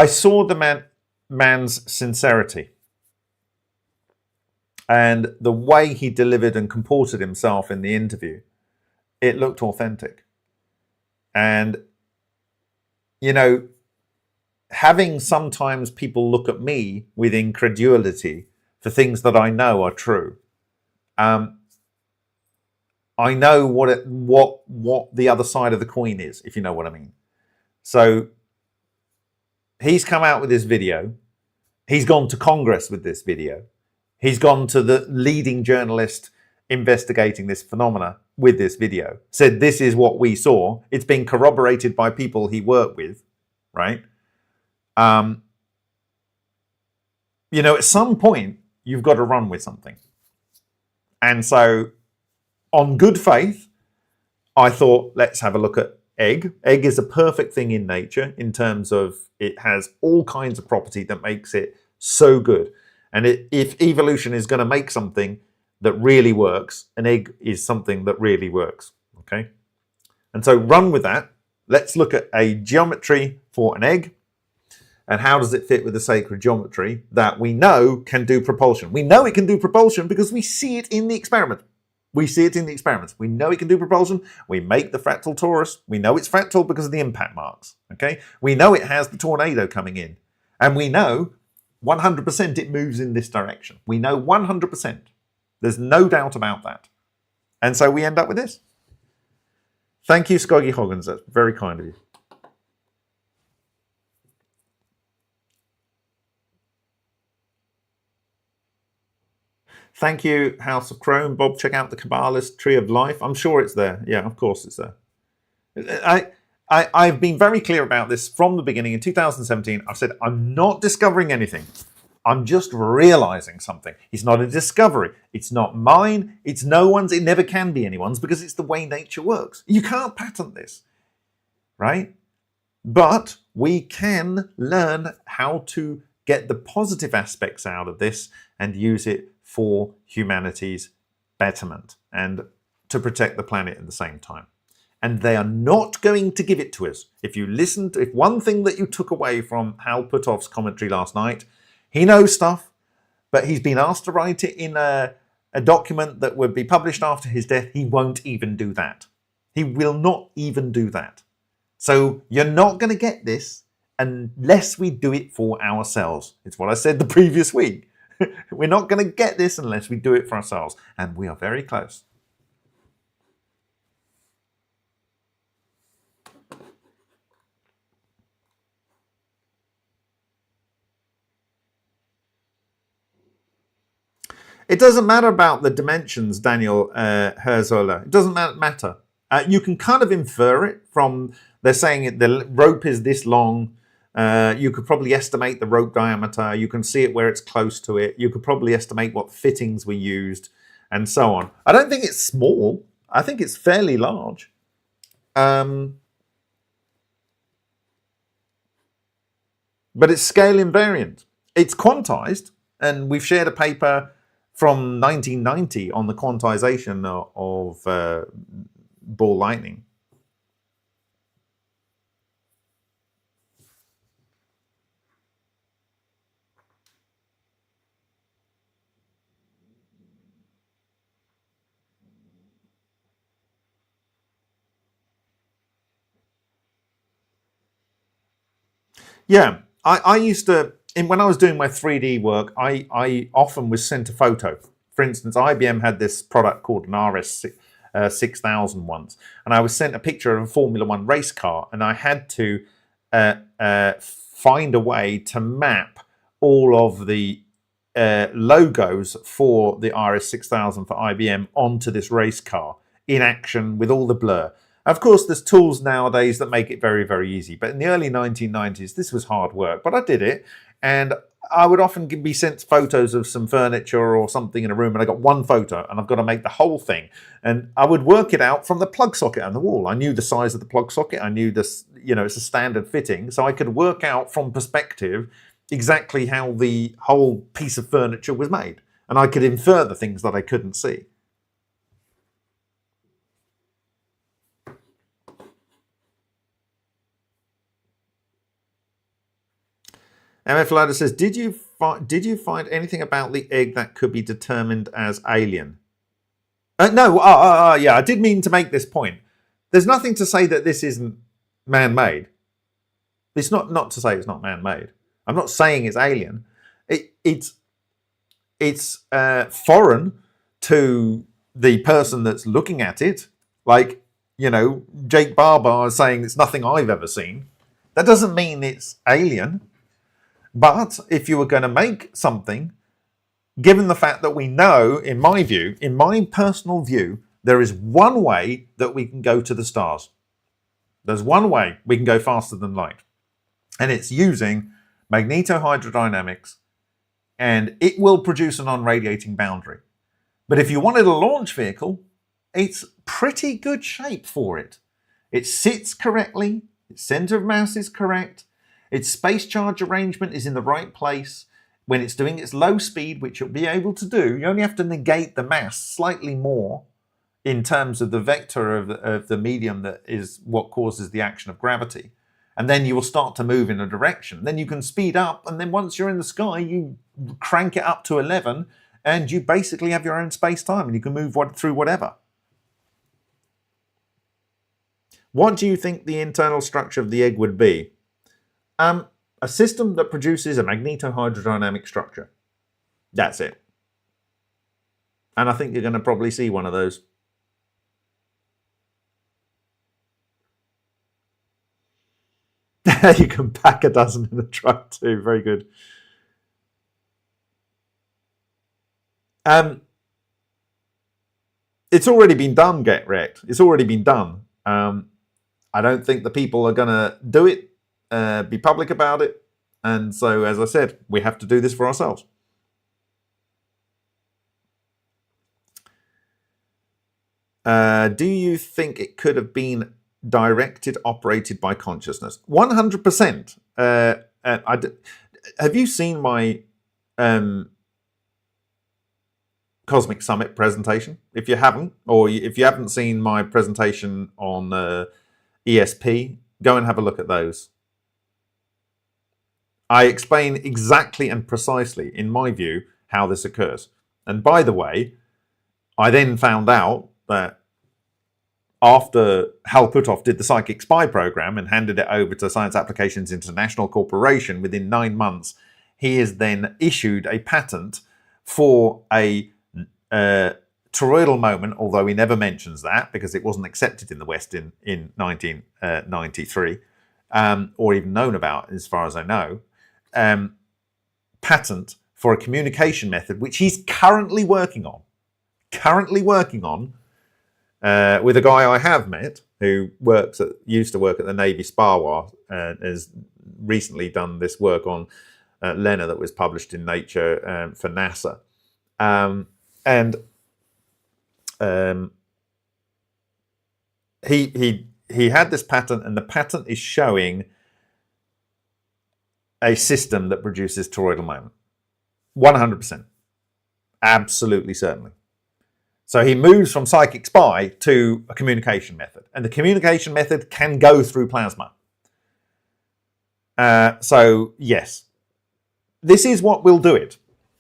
saw the man's sincerity and the way he delivered and comported himself in the interview. It looked authentic. And, you know, having sometimes people look at me with incredulity for things that I know are true. I know what the other side of the coin is, if you know what I mean. So he's come out with this video. He's gone to Congress with this video. He's gone to the leading journalist investigating this phenomena with this video. Said this is what we saw. It's been corroborated by people he worked with, right? You know, at some point, you've got to run with something. And so, on good faith, I thought, let's have a look at egg. Egg is a perfect thing in nature in terms of it has all kinds of property that makes it so good. And if evolution is going to make something that really works, an egg is something that really works, okay? And so run with that. Let's look at a geometry for an egg. And how does it fit with the sacred geometry that we know can do propulsion? We know it can do propulsion because we see it in the experiment. We see it in the experiments. We know it can do propulsion. We make the fractal torus. We know it's fractal because of the impact marks. Okay? We know it has the tornado coming in. And we know 100% it moves in this direction. We know 100%. There's no doubt about that. And so we end up with this. Thank you, Skoggy Hoggins. That's very kind of you. Thank you, House of Chrome. Bob, check out the Kabbalist Tree of Life. I'm sure it's there. Yeah, of course it's there. I've been very clear about this from the beginning. In 2017, I've said, I'm not discovering anything. I'm just realizing something. It's not a discovery. It's not mine. It's no one's. It never can be anyone's because it's the way nature works. You can't patent this, right? But we can learn how to get the positive aspects out of this and use it for humanity's betterment and to protect the planet at the same time. And they are not going to give it to us. If you listened, if one thing that you took away from Hal Puthoff's commentary last night, he knows stuff, but he's been asked to write it in a document that would be published after his death. He won't even do that. He will not even do that. So you're not going to get this unless we do it for ourselves. It's what I said the previous week. We're not going to get this unless we do it for ourselves. And we are very close. It doesn't matter about the dimensions, Daniel Herzola. It doesn't matter. You can kind of infer it from, they're saying the rope is this long. You could probably estimate the rope diameter. You can see it where it's close to it. You could probably estimate what fittings were used and so on. I don't think it's small. I think it's fairly large. But it's scale invariant. It's quantized, and we've shared a paper from 1990 on the quantization of ball lightning. Yeah, I used to, when I was doing my 3D work, I often was sent a photo. For instance, IBM had this product called an 6000 once, and I was sent a picture of a Formula One race car, and I had to find a way to map all of the logos for the RS6000 for IBM onto this race car in action with all the blur. Of course, there's tools nowadays that make it very, very easy. But in the early 1990s, this was hard work. But I did it. And I would often be sent photos of some furniture or something in a room. And I got one photo and I've got to make the whole thing. And I would work it out from the plug socket on the wall. I knew the size of the plug socket. I knew this, it's a standard fitting. So I could work out from perspective exactly how the whole piece of furniture was made. And I could infer the things that I couldn't see. MF Loader says, did you find anything about the egg that could be determined as alien? No, yeah, I did mean to make this point. There's nothing to say that this isn't man-made. It's not to say it's not man-made. I'm not saying it's alien. It's foreign to the person that's looking at it. Like, Jake Barber is saying it's nothing I've ever seen. That doesn't mean it's alien. But if you were going to make something, given the fact that we know, in my view, in my personal view, there is one way that we can go to the stars. There's one way we can go faster than light. And it's using magnetohydrodynamics, and it will produce a non-radiating boundary. But if you wanted a launch vehicle, it's pretty good shape for it. It sits correctly, its center of mass is correct, its space charge arrangement is in the right place. When it's doing its low speed, which you'll be able to do, you only have to negate the mass slightly more in terms of the vector of the medium that is what causes the action of gravity. And then you will start to move in a direction. Then you can speed up, and then once you're in the sky, you crank it up to 11, and you basically have your own space-time, and you can move through whatever. What do you think the internal structure of the egg would be? A system that produces a magnetohydrodynamic structure. That's it. And I think you're going to probably see one of those. You can pack a dozen in a truck too. Very good. It's already been done, Get Wrecked. It's already been done. I don't think the people are going to do it. Be public about it, and so, as I said, we have to do this for ourselves. Do you think it could have been directed, operated by consciousness? 100%. Have you seen my Cosmic Summit presentation? If you haven't, or if you haven't seen my presentation on ESP, go and have a look at those. I explain exactly and precisely, in my view, how this occurs. And by the way, I then found out that after Hal Puthoff did the Psychic Spy program and handed it over to Science Applications International Corporation, within 9 months, he has then issued a patent for a toroidal moment, although he never mentions that because it wasn't accepted in the West in 1993, or even known about, as far as I know. Patent for a communication method which he's currently working on with a guy I have met who used to work at the Navy SPAWA and has recently done this work on LENR that was published in Nature for NASA. He had this patent, and the patent is showing a system that produces toroidal moment. 100%. Absolutely, certainly. So he moves from Psychic Spy to a communication method. And the communication method can go through plasma. So, yes. This is what will do it.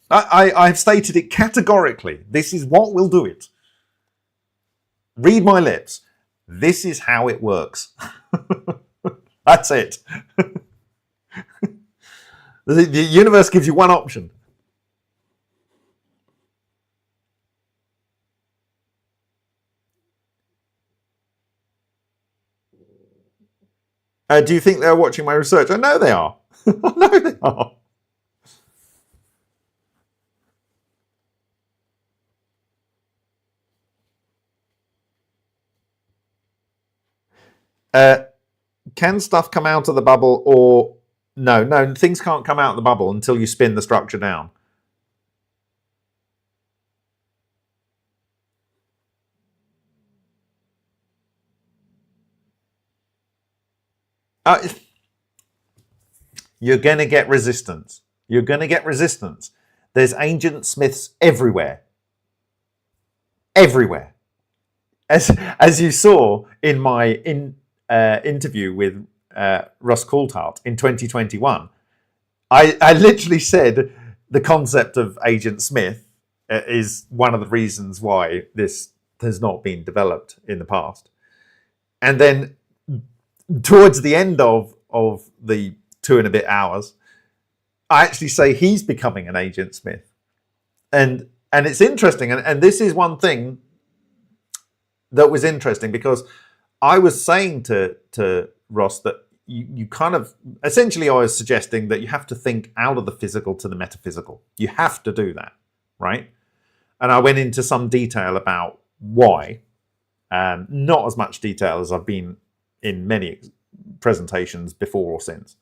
I've stated it categorically. This is what will do it. Read my lips. This is how it works. That's it. The universe gives you one option. Do you think they're watching my research? I know they are. I know they are. Can stuff come out of the bubble or no, things can't come out of the bubble until you spin the structure down. You're going to get resistance. You're going to get resistance. There's ancient smiths everywhere. Everywhere. As you saw in my interview with Russ Coulthart in 2021, I literally said the concept of Agent Smith is one of the reasons why this has not been developed in the past. And then towards the end of the 2 and a bit hours, I actually say he's becoming an Agent Smith. And it's interesting. And this is one thing that was interesting, because I was saying to Ross that you kind of, essentially I was suggesting that you have to think out of the physical to the metaphysical. You have to do that, right? And I went into some detail about why. Not as much detail as I've been in many presentations before or since.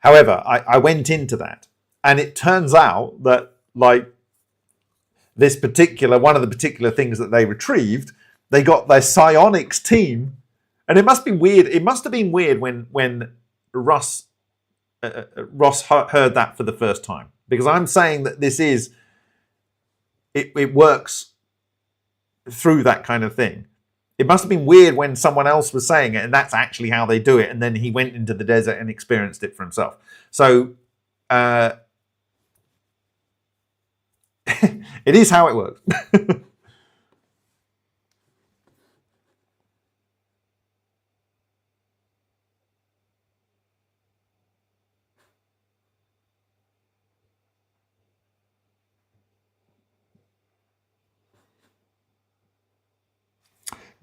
However, I went into that, and it turns out that, like, this particular, one of the particular things that they retrieved, they got their psionics team, and it must be weird. It must have been weird when Ross heard that for the first time, because I'm saying that this is, it works through that kind of thing. It must have been weird when someone else was saying it, and that's actually how they do it. And then he went into the desert and experienced it for himself. So it is how it works.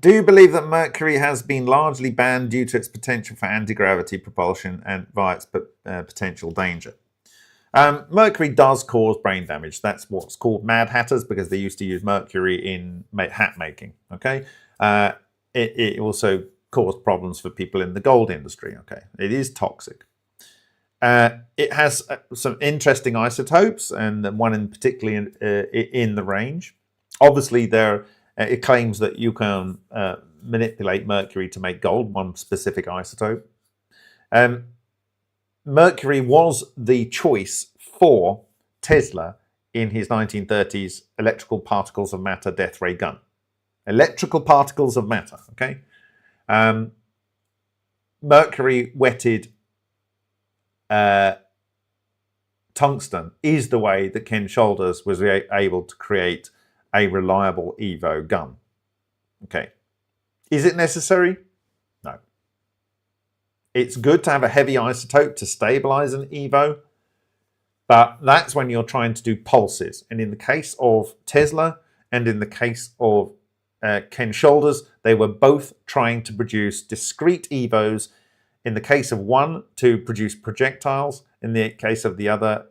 Do you believe that Mercury has been largely banned due to its potential for anti-gravity propulsion and via its potential danger? Mercury does cause brain damage. That's what's called Mad Hatters, because they used to use mercury in hat making. Okay, it also caused problems for people in the gold industry. Okay, it is toxic. It has some interesting isotopes, and one in particularly in the range. Obviously, it claims that you can manipulate mercury to make gold, one specific isotope. Mercury was the choice for Tesla in his 1930s electrical particles of matter death ray gun. Electrical particles of matter, okay? Mercury wetted tungsten is the way that Ken Shoulders was able to create a reliable Evo gun. Okay. Is it necessary? No. It's good to have a heavy isotope to stabilize an Evo, but that's when you're trying to do pulses. And in the case of Tesla and in the case of Ken Shoulders, they were both trying to produce discrete Evos. In the case of one, to produce projectiles. In the case of the other,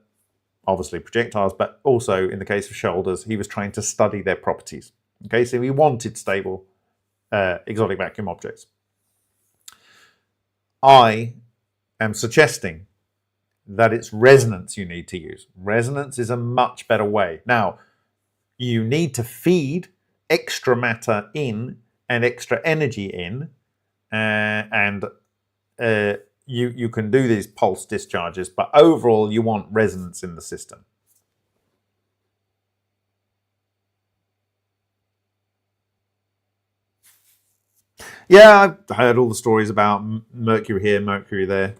obviously projectiles, but also in the case of Shoulders, he was trying to study their properties. Okay, so he wanted stable exotic vacuum objects. I am suggesting that it's resonance you need to use. Resonance is a much better way. Now, you need to feed extra matter in and extra energy in, and you can do these pulse discharges, but overall you want resonance in the system. Yeah, I've heard all the stories about Mercury here, Mercury there.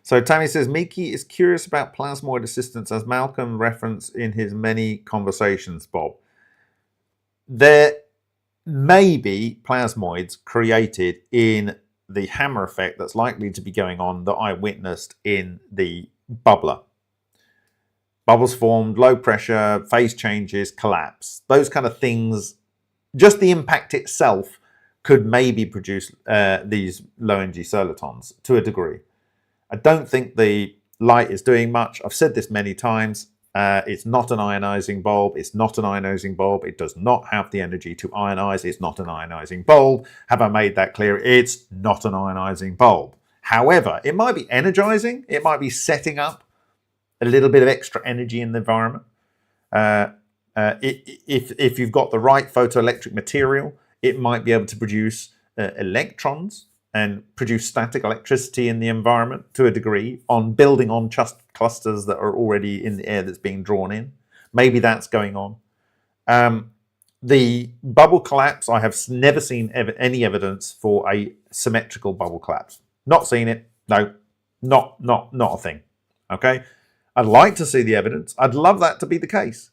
So Tammy says, Miki is curious about plasmoid assistance as Malcolm referenced in his many conversations, Bob. There may be plasmoids created in the hammer effect that's likely to be going on that I witnessed in the bubbler. Bubbles formed, low pressure, phase changes, collapse. Those kind of things, just the impact itself could maybe produce these low energy solitons to a degree. I don't think the light is doing much. I've said this many times. It's not an ionizing bulb. It's not an ionizing bulb. It does not have the energy to ionize. It's not an ionizing bulb. Have I made that clear? It's not an ionizing bulb. However, it might be energizing. It might be setting up a little bit of extra energy in the environment. If you've got the right photoelectric material, it might be able to produce electrons and produce static electricity in the environment to a degree, on building on just clusters that are already in the air that's being drawn in. Maybe that's going on. The bubble collapse, I have never seen any evidence for a symmetrical bubble collapse. Not seen it. No, not a thing. Okay, I'd like to see the evidence. I'd love that to be the case.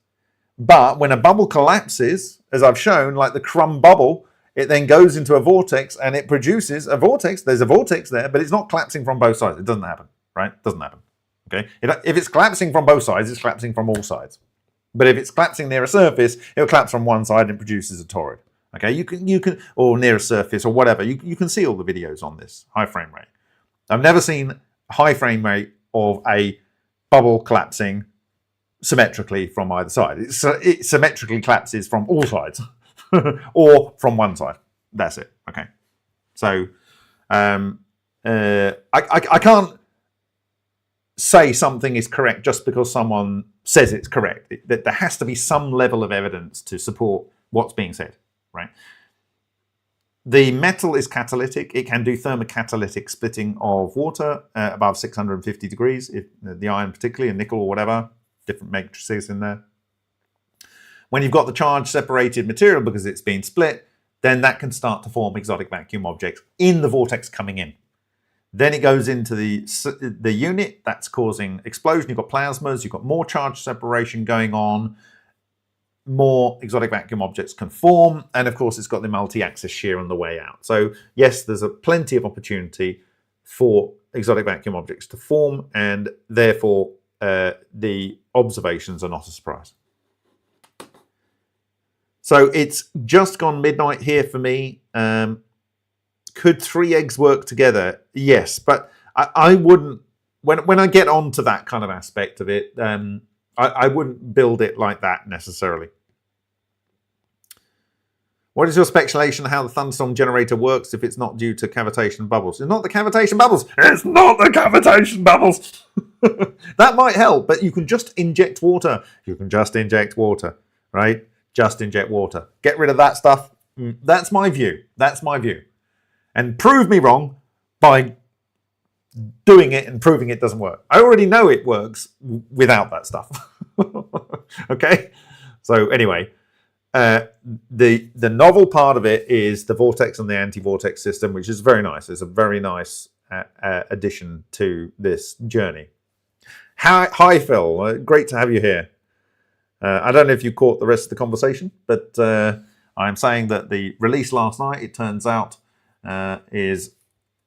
But when a bubble collapses, as I've shown, like the crumb bubble, it then goes into a vortex and it produces a vortex. There's a vortex there, but it's not collapsing from both sides. It doesn't happen, right? It doesn't happen. Okay. If it's collapsing from both sides, it's collapsing from all sides. But if it's collapsing near a surface, it'll collapse from one side and produces a torrid. Okay. You can, or near a surface or whatever. You can see all the videos on this high frame rate. I've never seen a high frame rate of a bubble collapsing symmetrically from either side. It symmetrically collapses from all sides. Or from one side. That's it. Okay. So I can't say something is correct just because someone says it's correct. There has to be some level of evidence to support what's being said, right? The metal is catalytic. It can do thermocatalytic splitting of water above 650 degrees, if the iron particularly, and nickel or whatever, different matrices in there. When you've got the charge separated material because it's been split, then that can start to form exotic vacuum objects in the vortex coming in. Then it goes into the unit, that's causing explosion. You've got plasmas, you've got more charge separation going on, more exotic vacuum objects can form, and of course it's got the multi-axis shear on the way out. So yes, there's plenty of opportunity for exotic vacuum objects to form, and therefore the observations are not a surprise. So it's just gone midnight here for me. Could 3 eggs work together? Yes, but I wouldn't. When I get onto that kind of aspect of it, I wouldn't build it like that necessarily. What is your speculation on how the thunderstorm generator works if it's not due to cavitation bubbles? It's not the cavitation bubbles. It's not the cavitation bubbles. That might help, but you can just inject water. You can just inject water, right? Just inject water. Get rid of that stuff. That's my view. That's my view. And prove me wrong by doing it and proving it doesn't work. I already know it works without that stuff. Okay? So anyway, the novel part of it is the vortex and the anti-vortex system, which is very nice. It's a very nice addition to this journey. Hi Phil. Great to have you here. I don't know if you caught the rest of the conversation, but I'm saying that the release last night, it turns out, is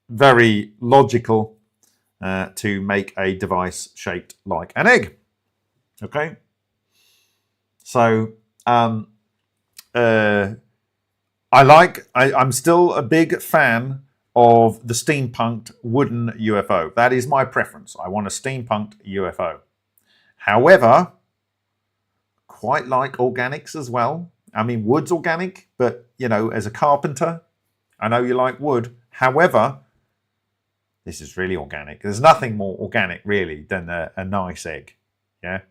very logical to make a device shaped like an egg. Okay? So, I'm still a big fan of the steampunked wooden UFO. That is my preference. I want a steampunked UFO. However, quite like organics as well. I mean, wood's organic, but, you know, as a carpenter, I know you like wood. However, this is really organic. There's nothing more organic, really, than a nice egg. Yeah?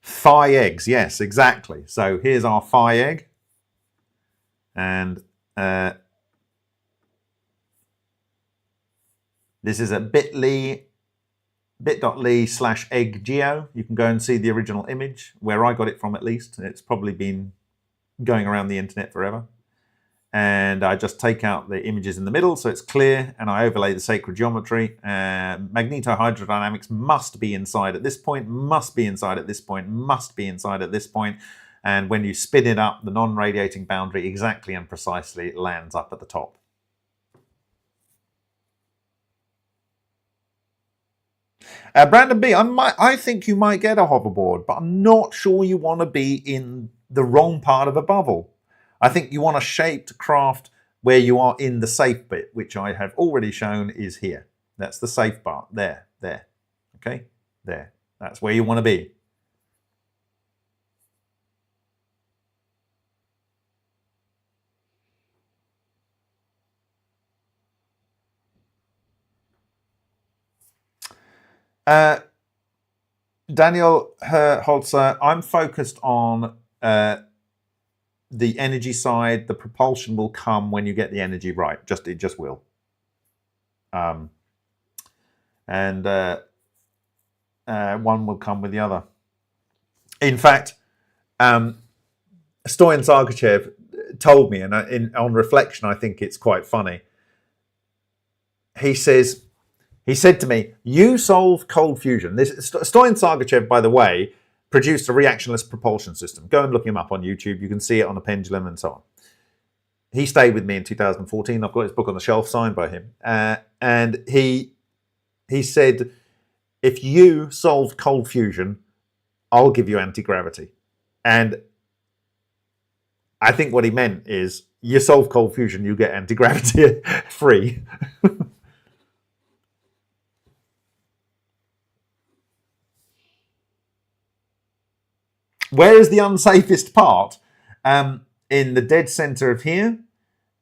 Phi eggs. Yes, exactly. So here's our phi egg. And this is a bit.ly/egggeo. You can go and see the original image, where I got it from at least. It's probably been going around the internet forever. And I just take out the images in the middle so it's clear, and I overlay the sacred geometry. Magnetohydrodynamics must be inside at this point, must be inside at this point, must be inside at this point. And when you spin it up, the non-radiating boundary exactly and precisely lands up at the top. Brandon B, I think you might get a hoverboard, but I'm not sure you want to be in the wrong part of a bubble. I think you want a shaped craft where you are in the safe bit, which I have already shown is here. That's the safe part. There. Okay? There. That's where you want to be. Daniel Holzer, I'm focused on the energy side. The propulsion will come when you get the energy right. It just will. And one will come with the other. In fact, Stoyan Sargachev told me, and on reflection, I think it's quite funny. He said to me, "You solve cold fusion." Stoyan Sargachev, by the way, produced a reactionless propulsion system. Go and look him up on YouTube. You can see it on a pendulum and so on. He stayed with me in 2014. I've got his book on the shelf signed by him. And he said, if you solve cold fusion, I'll give you anti-gravity. And I think what he meant is, you solve cold fusion, you get anti-gravity free. Where is the unsafest part? In the dead center of here,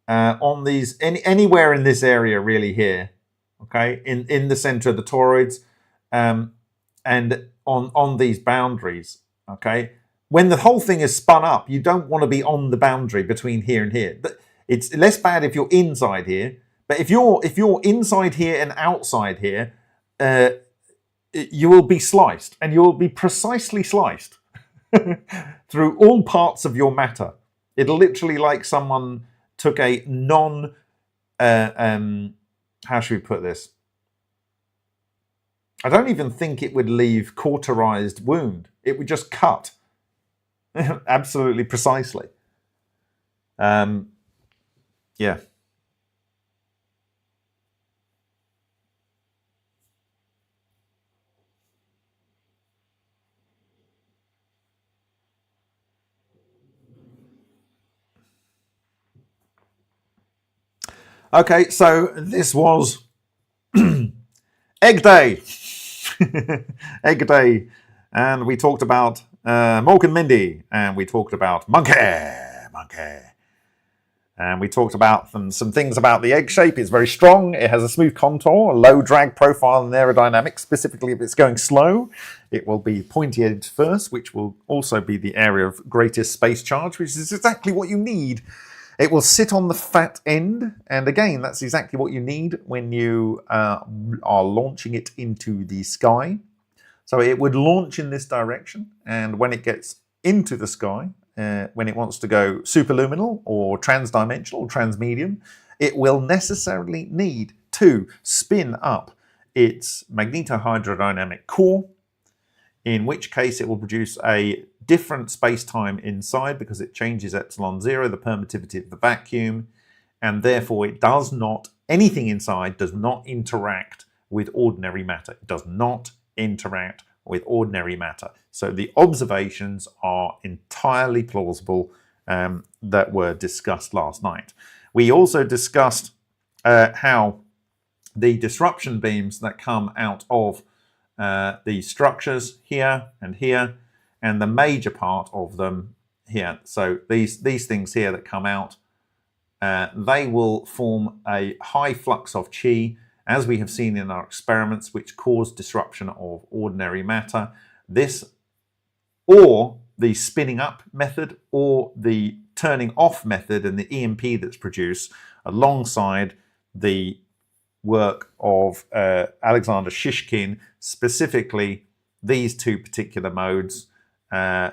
on these, anywhere in this area really here, okay, in the center of the toroids, and on these boundaries, okay. When the whole thing is spun up, you don't want to be on the boundary between here and here. It's less bad if you're inside here, but if you're inside here and outside here, you will be sliced, and you will be precisely sliced through all parts of your matter. It'll literally like someone took a how should we put this? I don't even think it would leave cauterized wound. It would just cut. Absolutely precisely. Yeah. Okay, so this was Egg Day. Egg Day. And we talked about Morgan Mindy. And we talked about Monkey. And we talked about some things about the egg shape. It's very strong. It has a smooth contour, a low drag profile and aerodynamics. Specifically, if it's going slow, it will be pointy-edged first, which will also be the area of greatest space charge, which is exactly what you need. It will sit on the fat end, and again, that's exactly what you need when you are launching it into the sky. So it would launch in this direction, and when it gets into the sky, when it wants to go superluminal or transdimensional or transmedium, it will necessarily need to spin up its magnetohydrodynamic core, in which case it will produce a different space-time inside because it changes epsilon zero, the permittivity of the vacuum, and therefore it does not, anything inside does not interact with ordinary matter. It does not interact with ordinary matter. So the observations are entirely plausible that were discussed last night. We also discussed how the disruption beams that come out of the structures here, and the major part of them here. So these things here that come out, they will form a high flux of chi, as we have seen in our experiments, which cause disruption of ordinary matter. This, or the spinning up method, or the turning off method, and the EMP that's produced alongside the work of Alexander Shishkin, specifically these two particular modes,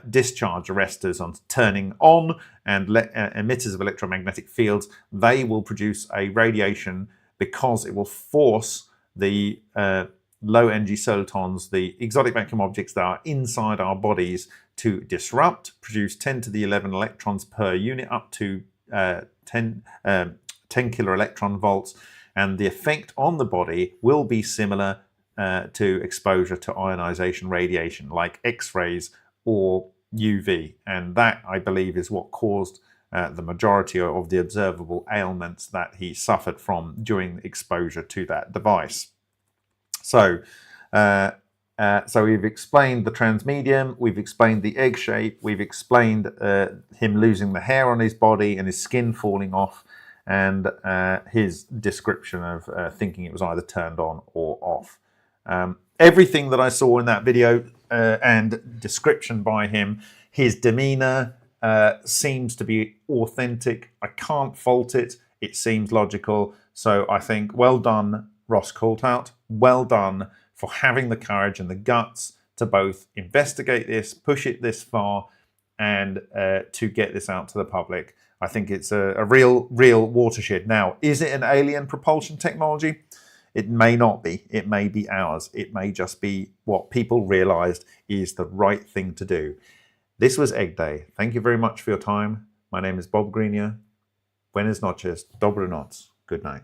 discharge arresters on turning on and emitters of electromagnetic fields. They will produce a radiation because it will force the low energy solitons, the exotic vacuum objects that are inside our bodies, to disrupt, produce 10 to the 11 electrons per unit, up to 10 kilo electron volts, and the effect on the body will be similar to exposure to ionization radiation like X-rays or UV. And that, I believe, is what caused the majority of the observable ailments that he suffered from during exposure to that device. So, so we've explained the transmedium, we've explained the egg shape, we've explained him losing the hair on his body and his skin falling off, and his description of thinking it was either turned on or off. Everything that I saw in that video and description by him, his demeanor seems to be authentic. I can't fault it. It seems logical. So I think, well done, Ross Coulthart. Well done for having the courage and the guts to both investigate this, push it this far, and to get this out to the public. I think it's a real watershed. Now, is it an alien propulsion technology? It may not be. It may be ours. It may just be what people realized is the right thing to do. This was Egg Day. Thank you very much for your time. My name is Bob Grenier. Buenas noches. Dobro noc. Good night.